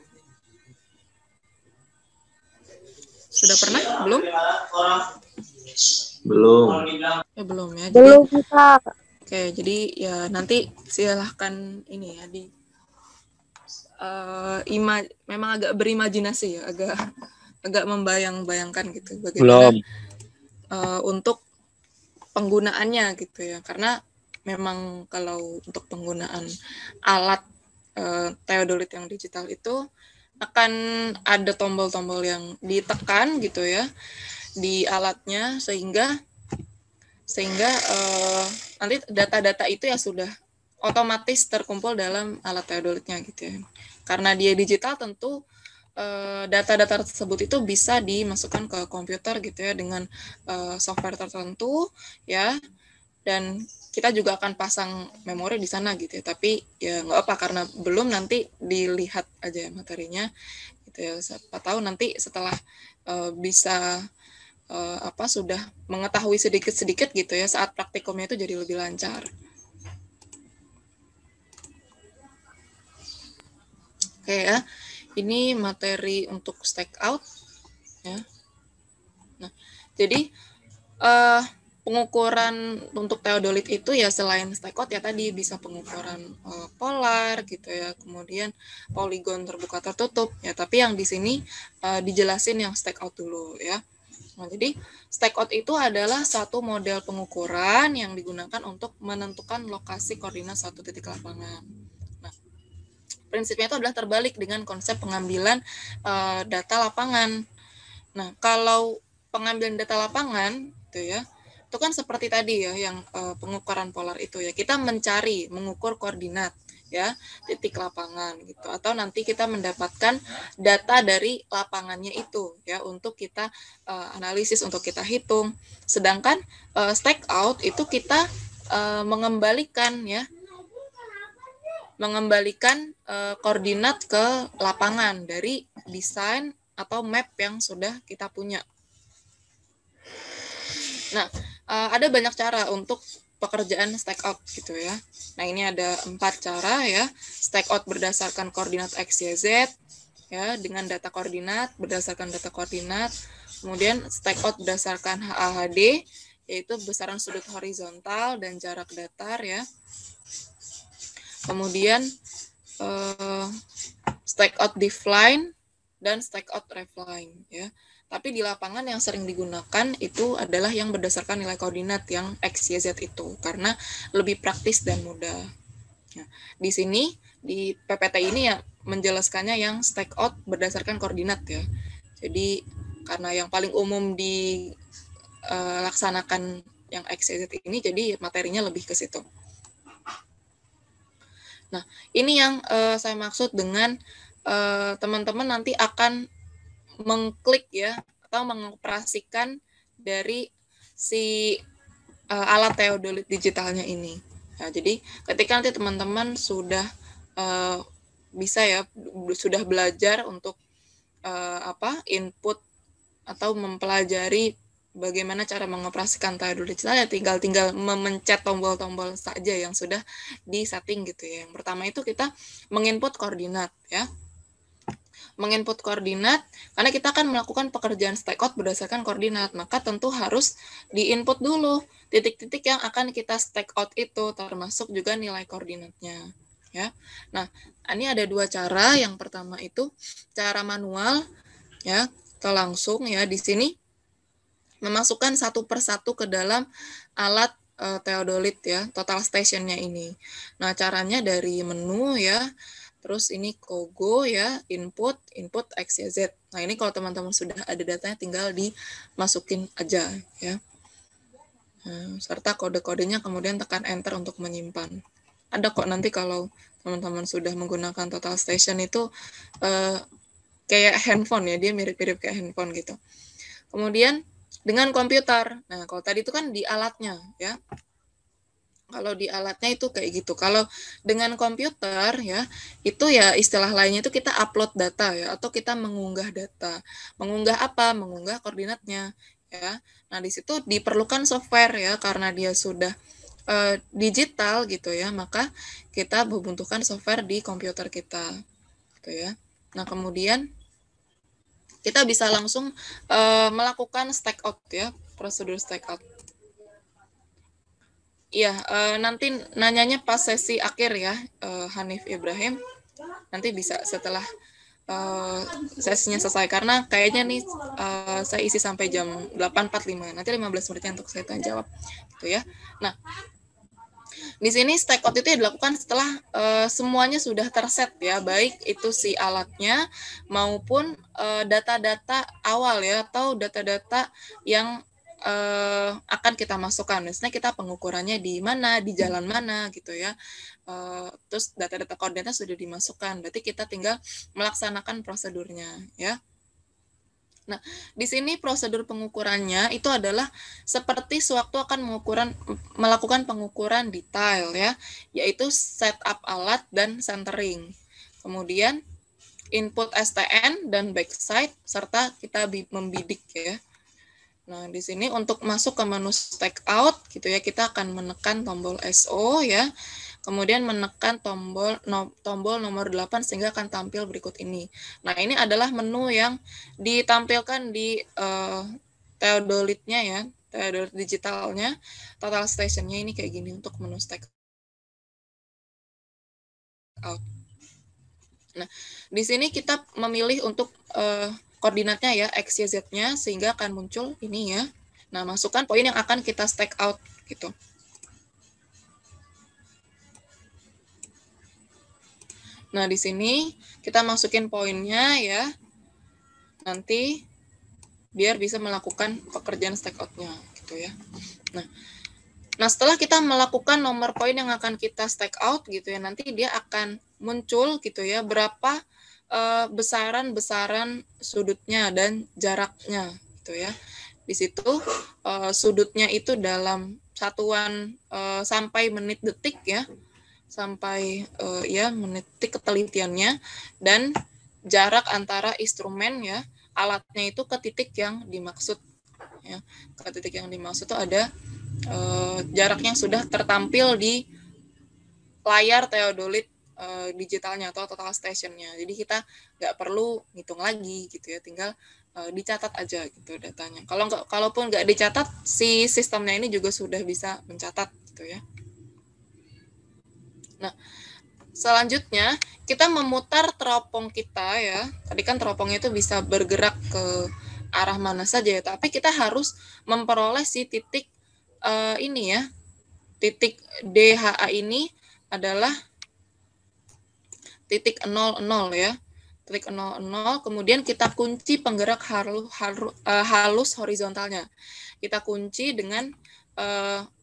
Sudah pernah? Belum? Belum. Belum ya. Belum bisa. Oke, jadi ya nanti silahkan ini ya memang agak berimajinasi ya, agak membayang-bayangkan gitu bagaimana untuk penggunaannya gitu ya, karena memang kalau untuk penggunaan alat theodolit yang digital itu akan ada tombol-tombol yang ditekan gitu ya di alatnya, sehingga nanti data-data itu ya sudah otomatis terkumpul dalam alat theodolitnya gitu ya. Karena dia digital, tentu data-data tersebut itu bisa dimasukkan ke komputer gitu ya dengan software tertentu ya, dan kita juga akan pasang memori di sana gitu ya. Tapi ya nggak apa, karena belum, nanti dilihat aja materinya gitu ya. Siapa tahu nanti setelah bisa sudah mengetahui sedikit-sedikit gitu ya, saat praktikumnya itu jadi lebih lancar. Oke ya, ini materi untuk stake out ya. Nah, jadi pengukuran untuk theodolit itu ya selain stake out ya tadi bisa pengukuran polar gitu ya, kemudian poligon terbuka tertutup ya, tapi yang di sini dijelasin yang stake out dulu ya. Nah, jadi stake out itu adalah satu model pengukuran yang digunakan untuk menentukan lokasi koordinat suatu titik lapangan. Nah, prinsipnya itu adalah terbalik dengan konsep pengambilan data lapangan. Nah, kalau pengambilan data lapangan gitu ya, itu kan seperti tadi ya yang pengukuran polar itu ya, kita mengukur koordinat ya titik lapangan gitu, atau nanti kita mendapatkan data dari lapangannya itu ya untuk kita analisis, untuk kita hitung. Sedangkan stake out itu kita mengembalikan koordinat ke lapangan dari desain atau map yang sudah kita punya. Nah, ada banyak cara untuk pekerjaan stake out gitu ya. Nah, ini ada 4 cara ya. Stake out berdasarkan koordinat X, Y, Z ya, dengan data koordinat, berdasarkan data koordinat. Kemudian stake out berdasarkan HAHD, yaitu besaran sudut horizontal dan jarak datar ya. Kemudian stake out defline dan stake out refline ya. Tapi di lapangan yang sering digunakan itu adalah yang berdasarkan nilai koordinat yang X, Y, Z itu, karena lebih praktis dan mudah. Nah, di sini, di PPT ini ya menjelaskannya yang stake out berdasarkan koordinat ya. Jadi, karena yang paling umum dilaksanakan yang X, Y, Z ini, jadi materinya lebih ke situ. Nah, ini yang saya maksud dengan teman-teman nanti akan mengklik ya atau mengoperasikan dari si alat theodolit digitalnya ini. Nah, jadi ketika nanti teman-teman sudah bisa ya, sudah belajar untuk input atau mempelajari bagaimana cara mengoperasikan teodolit digital ya tinggal memencet tombol-tombol saja yang sudah di-setting gitu ya. Yang pertama itu kita menginput koordinat ya. Menginput koordinat karena kita akan melakukan pekerjaan stack out berdasarkan koordinat, maka tentu harus diinput dulu titik-titik yang akan kita stack out itu, termasuk juga nilai koordinatnya ya. Nah, ini ada dua cara. Yang pertama itu cara manual ya, atau langsung ya. Di sini memasukkan satu persatu ke dalam alat teodolit ya, total stationnya ini. Nah, caranya dari menu ya, terus ini Kogo ya, input X, Y, Z. Nah, ini kalau teman-teman sudah ada datanya tinggal dimasukin aja ya. Nah, serta kode-kodenya kemudian tekan enter untuk menyimpan. Ada kok nanti kalau teman-teman sudah menggunakan total station itu kayak handphone ya, dia mirip-mirip kayak handphone gitu. Kemudian dengan komputer. Nah, kalau tadi itu kan di alatnya ya. Kalau di alatnya itu kayak gitu. Kalau dengan komputer ya, itu ya istilah lainnya itu kita upload data ya, atau kita mengunggah data. Mengunggah apa? Mengunggah koordinatnya ya. Nah, di situ diperlukan software ya, karena dia sudah digital gitu ya, maka kita membutuhkan software di komputer kita gitu ya. Nah, kemudian kita bisa langsung melakukan stack out ya, prosedur stack out. Iya, nanti nanyanya pas sesi akhir ya, Hanif Ibrahim. Nanti bisa setelah sesinya selesai, karena kayaknya nih saya isi sampai jam 8.45. Nanti 15 menitnya untuk saya tanya jawab gitu ya. Nah, di sini stack out itu dilakukan setelah semuanya sudah terset ya, baik itu si alatnya maupun data-data awal ya, atau data-data yang akan kita masukkan. Misalnya kita pengukurannya di mana, di jalan mana gitu ya. Terus data-data koordinatnya sudah dimasukkan, berarti kita tinggal melaksanakan prosedurnya ya. Nah, di sini prosedur pengukurannya itu adalah seperti sewaktu akan melakukan pengukuran detail ya, yaitu setup alat dan centering. Kemudian input STN dan backside serta kita membidik ya. Nah, di sini untuk masuk ke menu stack out gitu ya, kita akan menekan tombol SO ya. Kemudian menekan tombol nomor 8 sehingga akan tampil berikut ini. Nah, ini adalah menu yang ditampilkan di teodolitnya ya, teodolit digitalnya, total stationnya ini kayak gini untuk menu stack out. Nah, di sini kita memilih untuk koordinatnya ya, X, Y, Z-nya, sehingga akan muncul ini ya. Nah, masukkan poin yang akan kita stack out gitu. Nah, di sini kita masukin poinnya ya, nanti biar bisa melakukan pekerjaan stack out-nya gitu ya. Nah, setelah kita melakukan nomor poin yang akan kita stack out gitu ya, nanti dia akan muncul gitu ya, berapa besaran sudutnya dan jaraknya gitu ya. Di situ sudutnya itu dalam satuan sampai menit detik ya, sampai menit detik ketelitiannya, dan jarak antara instrumen ya, alatnya itu ke titik yang dimaksud ya. Ke titik yang dimaksud itu ada jaraknya sudah tertampil di layar teodolit digitalnya atau total stationnya. Jadi kita nggak perlu ngitung lagi gitu ya, tinggal dicatat aja gitu datanya. Kalaupun nggak dicatat, si sistemnya ini juga sudah bisa mencatat gitu ya. Nah, selanjutnya kita memutar teropong kita ya. Tadi kan teropongnya itu bisa bergerak ke arah mana saja ya, tapi kita harus memperoleh si titik ini ya. Titik DHA ini adalah titik 00 ya. Titik 00, kemudian kita kunci penggerak halus horizontalnya. Kita kunci dengan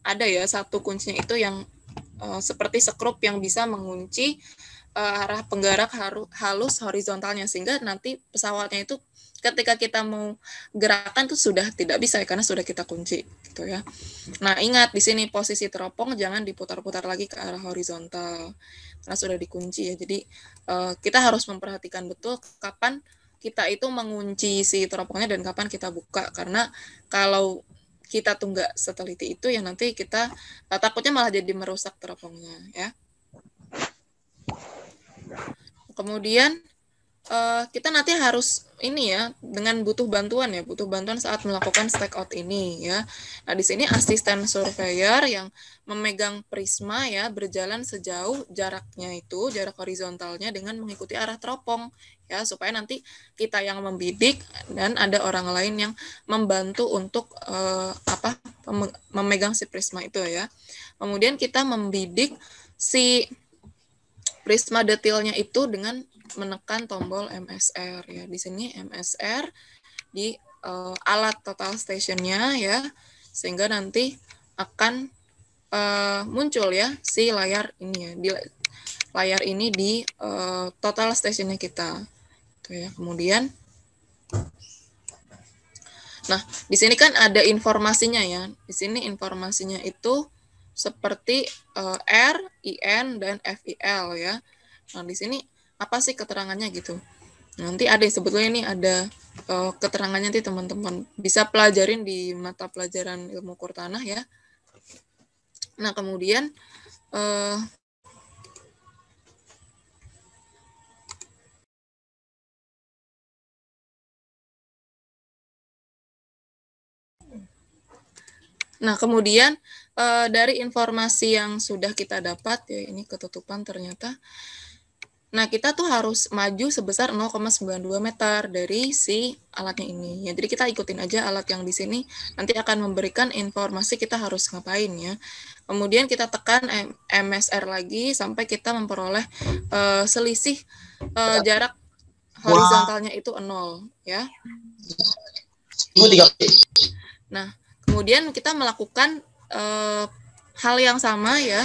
ada ya satu kuncinya itu yang seperti sekrup yang bisa mengunci arah penggerak halus horizontalnya, sehingga nanti pesawatnya itu ketika kita mau gerakan tuh sudah tidak bisa ya, karena sudah kita kunci gitu ya. Nah, ingat di sini posisi teropong jangan diputar-putar lagi ke arah horizontal karena sudah dikunci ya. Jadi kita harus memperhatikan betul kapan kita itu mengunci si teropongnya dan kapan kita buka. Karena kalau kita tuh nggak seteliti itu, ya nanti kita takutnya malah jadi merusak teropongnya ya. Kemudian kita nanti harus ini ya, dengan butuh bantuan saat melakukan stake out ini ya. Nah, di sini asisten surveyor yang memegang prisma ya, berjalan sejauh jaraknya itu, jarak horizontalnya dengan mengikuti arah teropong ya, supaya nanti kita yang membidik dan ada orang lain yang membantu untuk memegang si prisma itu ya. Kemudian kita membidik si prisma detailnya itu dengan menekan tombol MSR ya. Di sini MSR di alat total stationnya ya, sehingga nanti akan muncul ya si layar ini ya, di layar ini di total stationnya kita. Tuh ya. Kemudian, nah di sini kan ada informasinya ya. Di sini informasinya itu seperti R, IN, dan FIL ya. Nah di sini apa sih keterangannya gitu. Nanti ada sebetulnya ini ada keterangannya, nanti teman-teman bisa pelajarin di mata pelajaran ilmu ukur tanah ya. Nah kemudian dari informasi yang sudah kita dapat ya, ini ketutupan ternyata. Nah, kita tuh harus maju sebesar 0,92 meter dari si alatnya ini. Ya, jadi kita ikutin aja alat yang di sini, nanti akan memberikan informasi kita harus ngapain ya. Kemudian kita tekan MSR lagi sampai kita memperoleh selisih jarak horizontalnya itu 0 ya. Nah, kemudian kita melakukan hal yang sama ya.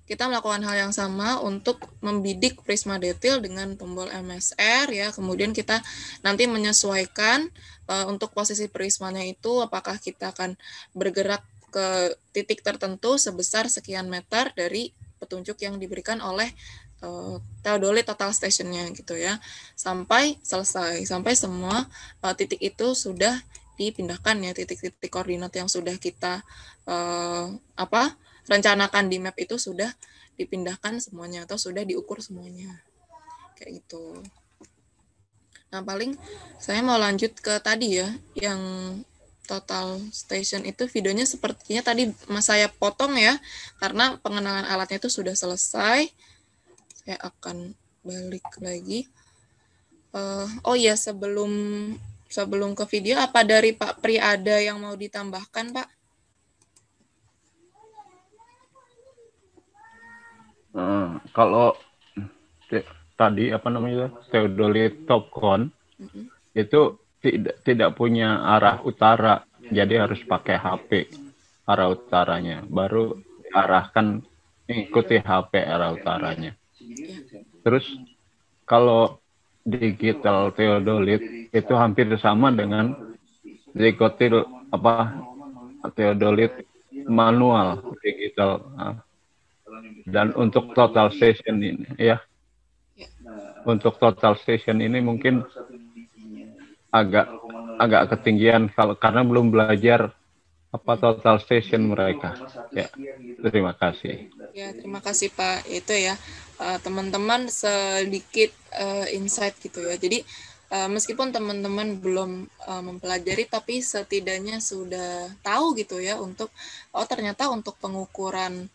Kita melakukan hal yang sama untuk membidik prisma detail dengan tombol MSR ya. Kemudian kita nanti menyesuaikan untuk posisi prismanya itu, apakah kita akan bergerak ke titik tertentu sebesar sekian meter dari petunjuk yang diberikan oleh theodolite total stationnya gitu ya, sampai selesai, sampai semua titik itu sudah dipindahkan ya, titik-titik koordinat yang sudah kita rencanakan di map itu sudah dipindahkan semuanya atau sudah diukur semuanya kayak gitu. Nah paling saya mau lanjut ke tadi ya, yang total station itu videonya sepertinya tadi saya potong ya, karena pengenalan alatnya itu sudah selesai. Saya akan balik lagi. Oh iya, sebelum ke video, apa dari Pak Pri ada yang mau ditambahkan, Pak? Kalau tadi theodolite topcon itu tidak punya arah utara, jadi harus pakai HP arah utaranya, baru arahkan ikuti HP arah utaranya. Terus kalau digital theodolite itu hampir sama dengan digital theodolite manual digital. Dan untuk total station ini ya, untuk total station ini mungkin agak ketinggian karena belum belajar total station mereka ya. Terima kasih ya. Terima kasih Pak. Itu ya teman-teman sedikit insight gitu ya. Jadi meskipun teman-teman belum mempelajari, tapi setidaknya sudah tahu gitu ya, untuk ternyata untuk pengukuran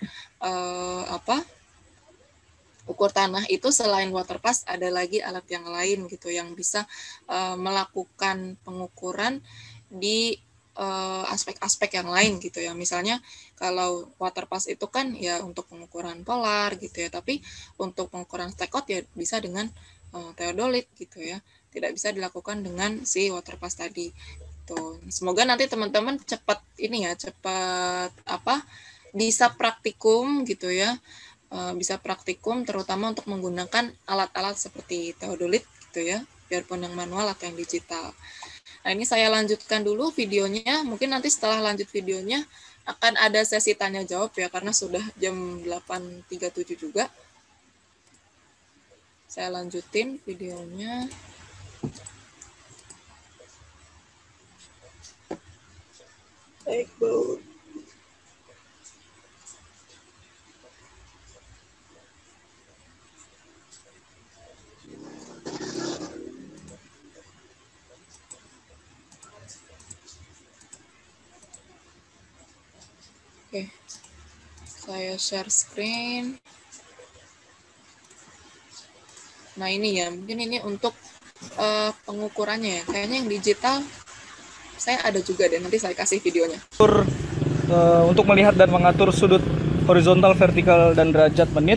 ukur tanah itu selain waterpass ada lagi alat yang lain gitu yang bisa melakukan pengukuran di aspek-aspek yang lain gitu ya. Misalnya kalau waterpass itu kan ya untuk pengukuran polar gitu ya, tapi untuk pengukuran stakeout ya bisa dengan theodolite gitu ya, tidak bisa dilakukan dengan si waterpass tadi. Tuh. Semoga nanti teman-teman cepat bisa praktikum gitu ya, bisa praktikum terutama untuk menggunakan alat-alat seperti theodolite gitu ya, biarpun yang manual atau yang digital. Nah ini saya lanjutkan dulu videonya, mungkin nanti setelah lanjut videonya akan ada sesi tanya jawab ya, karena sudah jam 8.37 juga. Saya lanjutin videonya. Baik, Bu. Oke, saya share screen. Nah ini ya, mungkin ini untuk pengukurannya ya. Kayaknya yang digital saya ada juga deh, nanti saya kasih videonya. Untuk melihat dan mengatur sudut horizontal, vertikal, dan derajat menit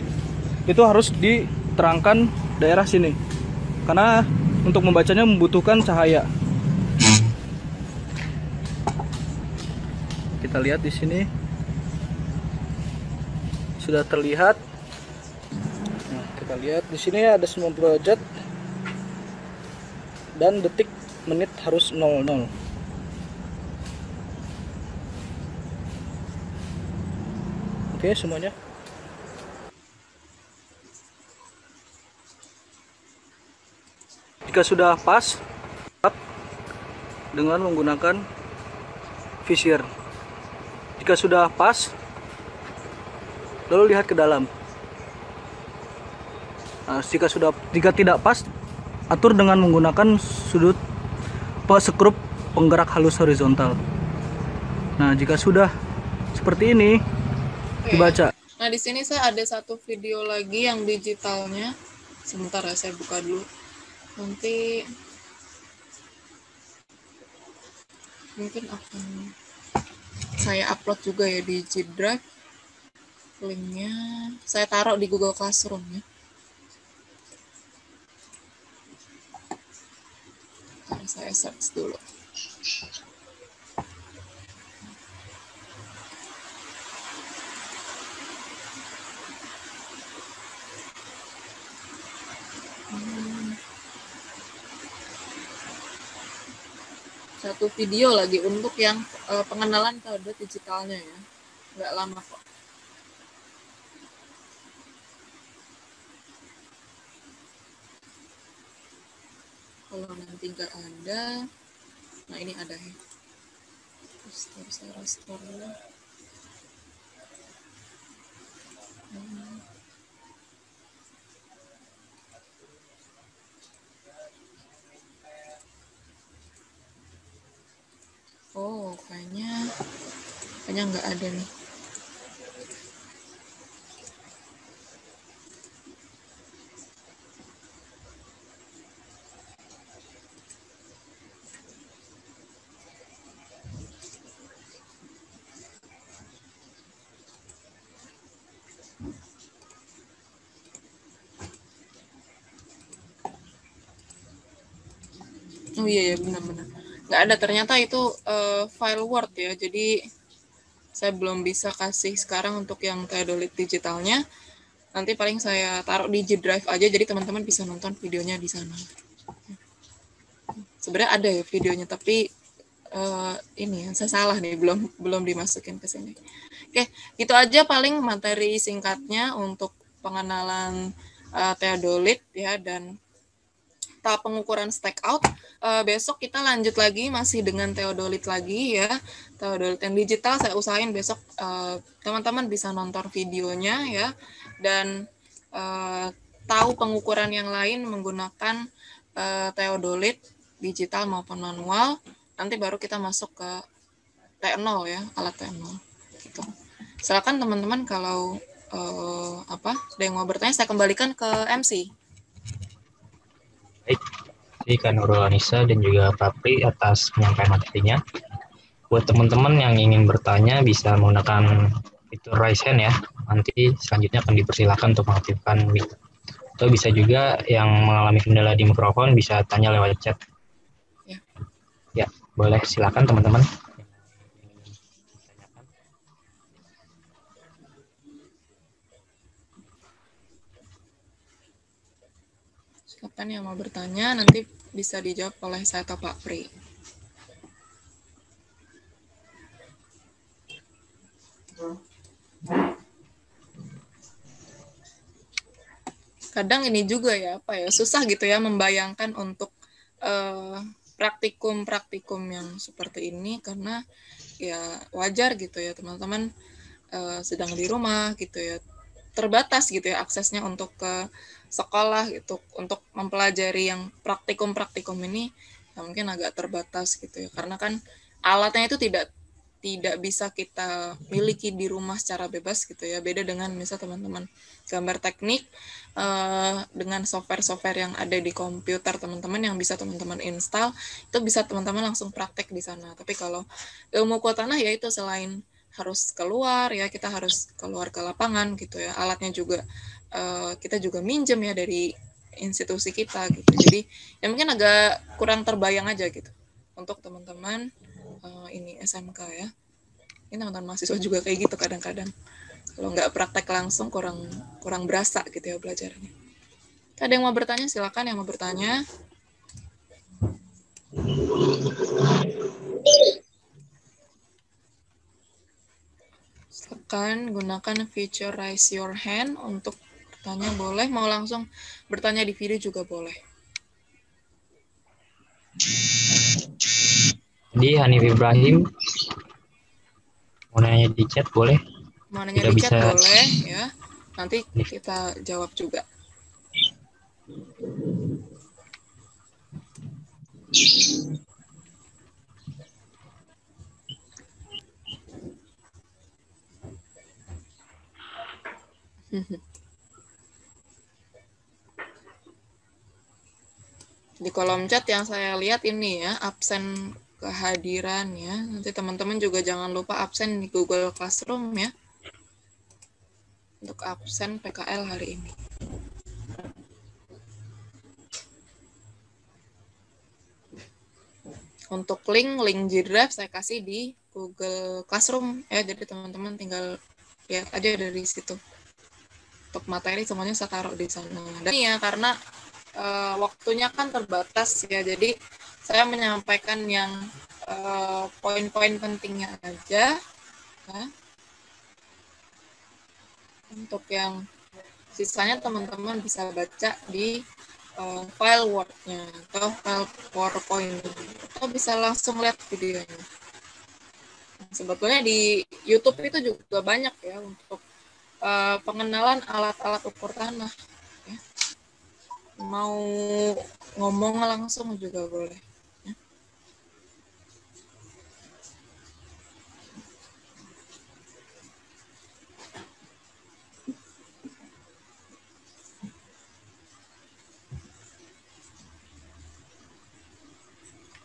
itu harus diterangkan daerah sini. Karena untuk membacanya membutuhkan cahaya. Kita lihat di sini. Sudah terlihat. Nah, kita lihat di sini ada 90 derajat dan detik menit harus 00. Oke, semuanya. Jika sudah pas, dengan menggunakan visir. Jika sudah pas, lalu lihat ke dalam. Nah, jika tidak pas, atur dengan menggunakan sudut skrup penggerak halus horizontal. Nah, jika sudah seperti ini, dibaca. Nah, di sini saya ada satu video lagi yang digitalnya. Sebentar ya, saya buka dulu. Nanti mungkin akan saya upload juga ya di G Drive. Linknya saya taruh di Google Classroom ya. Karena saya search dulu. Satu video lagi untuk yang pengenalan kode digitalnya ya. Nggak lama kok. Kalau nanti nggak ada, nah ini ada ya. Saya restore dulu. Oh, kayaknya nggak ada nih. Oh iya ya, benar-benar. Nggak ada, ternyata itu file Word ya. Jadi saya belum bisa kasih sekarang untuk yang theodolit digitalnya. Nanti paling saya taruh di G Drive aja, jadi teman-teman bisa nonton videonya di sana. Sebenarnya ada ya videonya, tapi ini saya salah nih, belum dimasukin ke sini. Oke, itu aja paling materi singkatnya untuk pengenalan theodolit ya, dan tahap pengukuran stack out. Besok kita lanjut lagi masih dengan theodolit lagi ya. Theodolit yang digital saya usahain besok teman-teman bisa nonton videonya ya, dan tahu pengukuran yang lain menggunakan theodolit digital maupun manual. Nanti baru kita masuk ke T0 ya, alat T0 gitu. Silakan teman-teman kalau ada yang mau bertanya, saya kembalikan ke MC. Baik, terima kasih Nurul Anissa dan juga Papri atas penyampaian materinya. Buat teman-teman yang ingin bertanya bisa menggunakan fitur raise hand ya. Nanti selanjutnya akan dipersilakan untuk mengaktifkan mic. Atau bisa juga yang mengalami kendala di mikrofon bisa tanya lewat chat. Ya, boleh silakan teman-teman. Silakan yang mau bertanya, nanti bisa dijawab oleh saya atau Pak Pri. Kadang ini juga ya, susah gitu ya membayangkan untuk praktikum yang seperti ini, karena ya wajar gitu ya teman-teman sedang di rumah gitu ya, terbatas gitu ya aksesnya untuk ke sekolah gitu, untuk mempelajari yang praktikum ini ya mungkin agak terbatas gitu ya, karena kan alatnya itu tidak bisa kita miliki di rumah secara bebas gitu ya. Beda dengan misal teman-teman gambar teknik dengan software-software yang ada di komputer teman-teman yang bisa teman-teman install, itu bisa teman-teman langsung praktek di sana. Tapi kalau ilmu kuat tanah ya itu selain harus keluar ya, kita harus keluar ke lapangan gitu ya. Alatnya juga kita juga minjem ya dari institusi kita gitu. Jadi ya mungkin agak kurang terbayang aja gitu untuk teman-teman ini SMK ya. Ini teman-teman mahasiswa juga kayak gitu kadang-kadang. Kalau nggak praktek langsung kurang berasa gitu ya belajarnya. Ada yang mau bertanya? Silakan yang mau bertanya. Silakan gunakan feature raise your hand untuk bertanya boleh. Mau langsung bertanya di video juga boleh. Jadi Hanif Ibrahim mau nanya di chat boleh? Mau nanya Tidak di chat bisa. boleh ya. Nanti kita jawab juga. Di kolom chat yang saya lihat ini ya, absen kehadiran ya. Nanti teman-teman juga jangan lupa absen di Google Classroom ya. Untuk absen PKL hari ini. Untuk link G-Drive saya kasih di Google Classroom ya. Jadi teman-teman tinggal lihat aja dari situ. Untuk materi semuanya saya taruh di sana. Dan ya karena waktunya kan terbatas ya, jadi saya menyampaikan yang poin-poin pentingnya aja ya. Untuk yang sisanya teman-teman bisa baca di file Word-nya atau file PowerPoint atau bisa langsung lihat videonya. Sebetulnya di YouTube itu juga banyak ya untuk pengenalan alat-alat ukur tanah ya. Mau ngomong langsung juga boleh ya.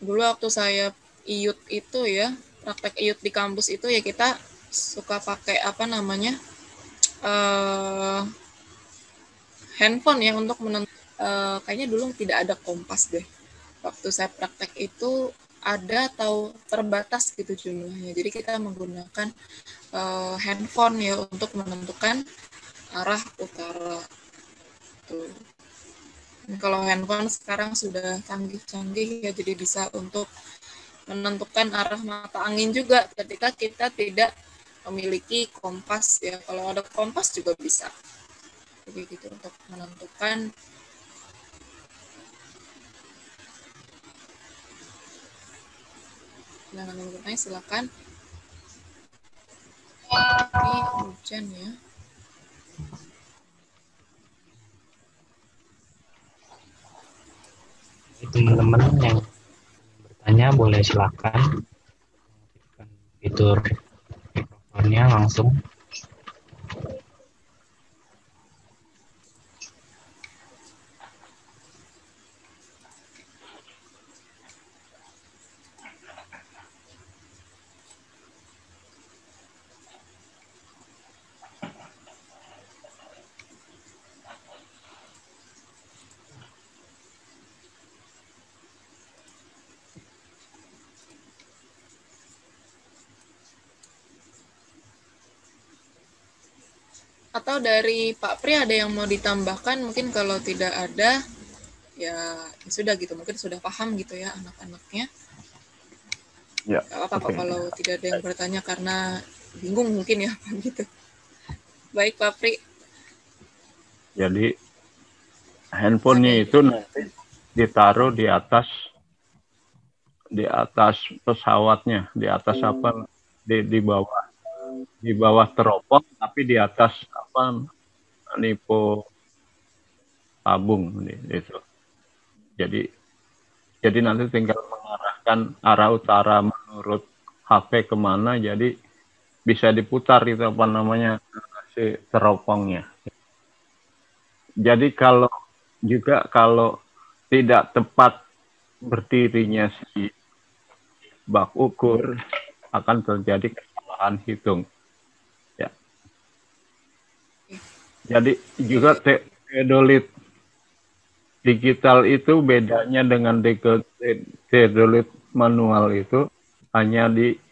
Dulu waktu saya IUT itu ya, praktek IUT di kampus itu ya kita suka pakai apa namanya handphone ya untuk kayaknya dulu tidak ada kompas deh. Waktu saya praktek itu ada atau terbatas gitu jumlahnya. Jadi kita menggunakan handphone ya untuk menentukan arah utara. Tuh. Kalau handphone sekarang sudah canggih-canggih ya, jadi bisa untuk menentukan arah mata angin juga ketika kita tidak memiliki kompas ya. Kalau ada kompas juga bisa. Jadi gitu untuk menentukan. Jangan lupa bertanya, silakan. Ini hujan ya. Teman-teman yang bertanya boleh silakan fitur mikrofonnya langsung. Atau dari Pak Pri ada yang mau ditambahkan? Mungkin kalau tidak ada, ya sudah gitu. Mungkin sudah paham gitu ya anak-anaknya. Ya. Gak apa-apa kalau tidak ada yang bertanya karena bingung mungkin ya gitu. Baik Pak Pri. Jadi handphonenya itu nanti ditaruh di atas pesawatnya, di atas apa di bawah teropong tapi di atas nipo tabung itu. Jadi nanti tinggal mengarahkan arah utara menurut HP kemana, jadi bisa diputar itu si teropongnya. Jadi kalau tidak tepat berdirinya si bak ukur, akan terjadi kesalahan hitung. Ya. Jadi juga teodolit digital itu bedanya dengan teodolit manual itu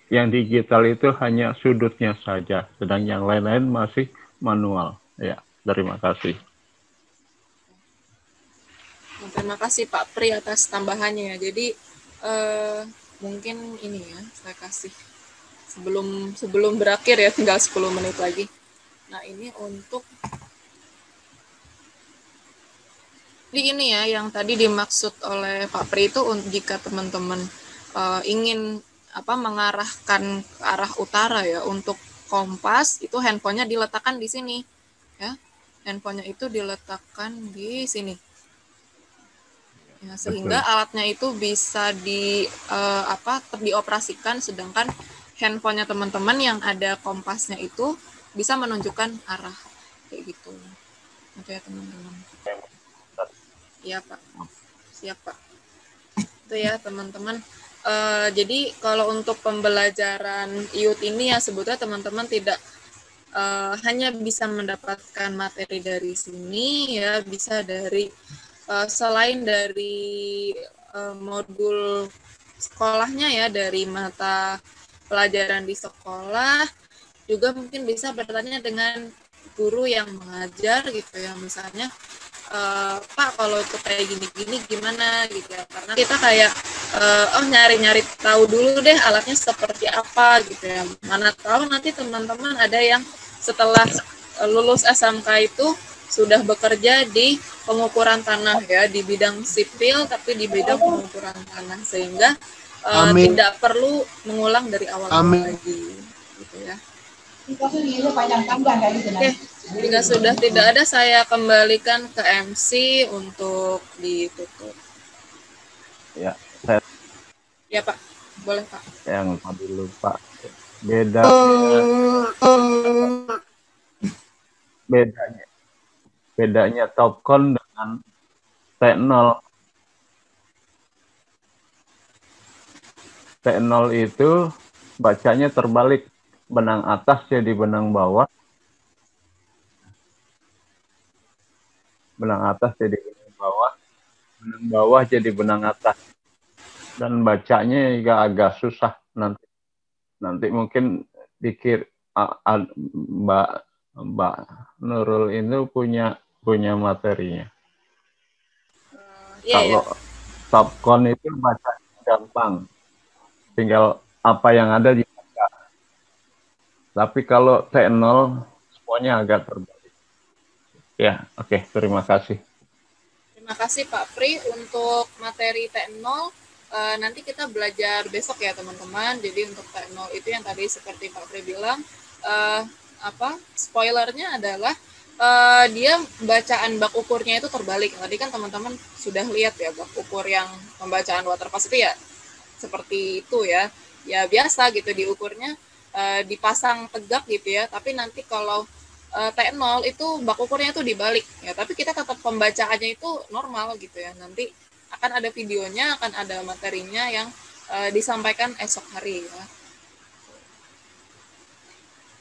yang digital itu hanya sudutnya saja, sedang yang lain-lain masih manual. Ya, terima kasih. Terima kasih Pak Pri atas tambahannya. Jadi mungkin ini ya saya kasih sebelum berakhir ya, tinggal 10 menit lagi. Nah ini untuk ini ya yang tadi dimaksud oleh Pak Pri itu jika teman-teman ingin mengarahkan ke arah utara ya, untuk kompas itu handphonenya diletakkan di sini ya, handphonenya itu diletakkan di sini ya, sehingga alatnya itu bisa dioperasikan, sedangkan handphonenya teman-teman yang ada kompasnya itu bisa menunjukkan arah kayak gitu. Oke ya teman-teman. Iya Pak, siap Pak. Itu ya teman-teman. Jadi kalau untuk pembelajaran IUT ini ya sebetulnya teman-teman tidak hanya bisa mendapatkan materi dari sini ya, bisa dari selain dari modul sekolahnya ya, dari mata pelajaran di sekolah, juga mungkin bisa bertanya dengan guru yang mengajar gitu ya, misalnya Pak kalau untuk kayak gini-gini gimana gitu ya, karena kita kayak nyari-nyari tahu dulu deh alatnya seperti apa gitu ya, mana tahu nanti teman-teman ada yang setelah lulus SMK itu sudah bekerja di pengukuran tanah ya, di bidang sipil tapi di bidang pengukuran tanah, sehingga tidak perlu mengulang dari awal lagi gitu ya. Oke, jika sudah tidak ada, saya kembalikan ke MC untuk ditutup. Ya, Ya Pak, boleh Pak. Yang tadi lupa bedanya Topcon dengan T0. T0 itu bacanya terbalik. Benang atas jadi benang bawah. Benang atas jadi benang bawah. Benang bawah jadi benang atas. Dan bacanya juga agak susah nanti. Nanti mungkin Mbak Nurul itu punya materinya. Kalau Topcon itu bacanya gampang. Tinggal apa yang ada di tapi kalau T0 semuanya agak terbalik. Ya, oke, terima kasih. Terima kasih Pak Pri untuk materi T0. Nanti kita belajar besok ya teman-teman. Jadi untuk T0 itu yang tadi seperti Pak Pri bilang, spoilernya adalah dia bacaan bak ukurnya itu terbalik. Tadi kan teman-teman sudah lihat ya bak ukur yang pembacaan waterpass itu ya seperti itu ya. Ya biasa gitu diukurnya. Dipasang tegak gitu ya, tapi nanti kalau T0 itu bak ukurnya itu dibalik ya, tapi kita tetap pembacaannya itu normal gitu ya. Nanti akan ada videonya, akan ada materinya yang disampaikan esok hari ya.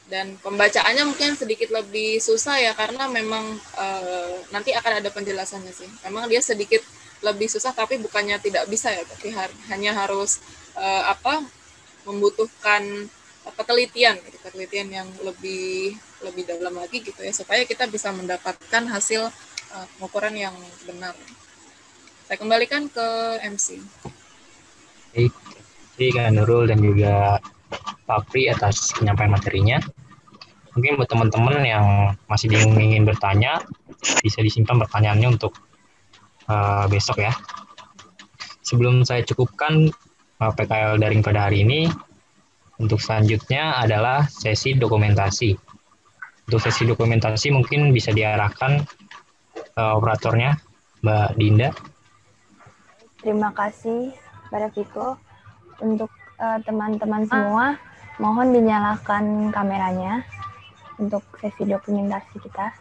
Dan pembacaannya mungkin sedikit lebih susah ya, karena memang nanti akan ada penjelasannya sih. Memang dia sedikit lebih susah, tapi bukannya tidak bisa ya, tapi hanya harus membutuhkan penelitian yang lebih dalam lagi gitu ya, supaya kita bisa mendapatkan hasil pengukuran yang benar. Saya kembalikan ke MC. Baik, terima kasih Nurul dan juga Pak Pri atas penyampaian materinya. Mungkin buat teman-teman yang masih bingung ingin bertanya, bisa disimpan pertanyaannya untuk besok ya. Sebelum saya cukupkan PKL daring pada hari ini, Untuk selanjutnya adalah sesi dokumentasi. Untuk sesi dokumentasi mungkin bisa diarahkan operatornya, Mbak Dinda. Terima kasih, Pak Viko. Untuk teman-teman semua, mohon dinyalakan kameranya untuk sesi dokumentasi kita.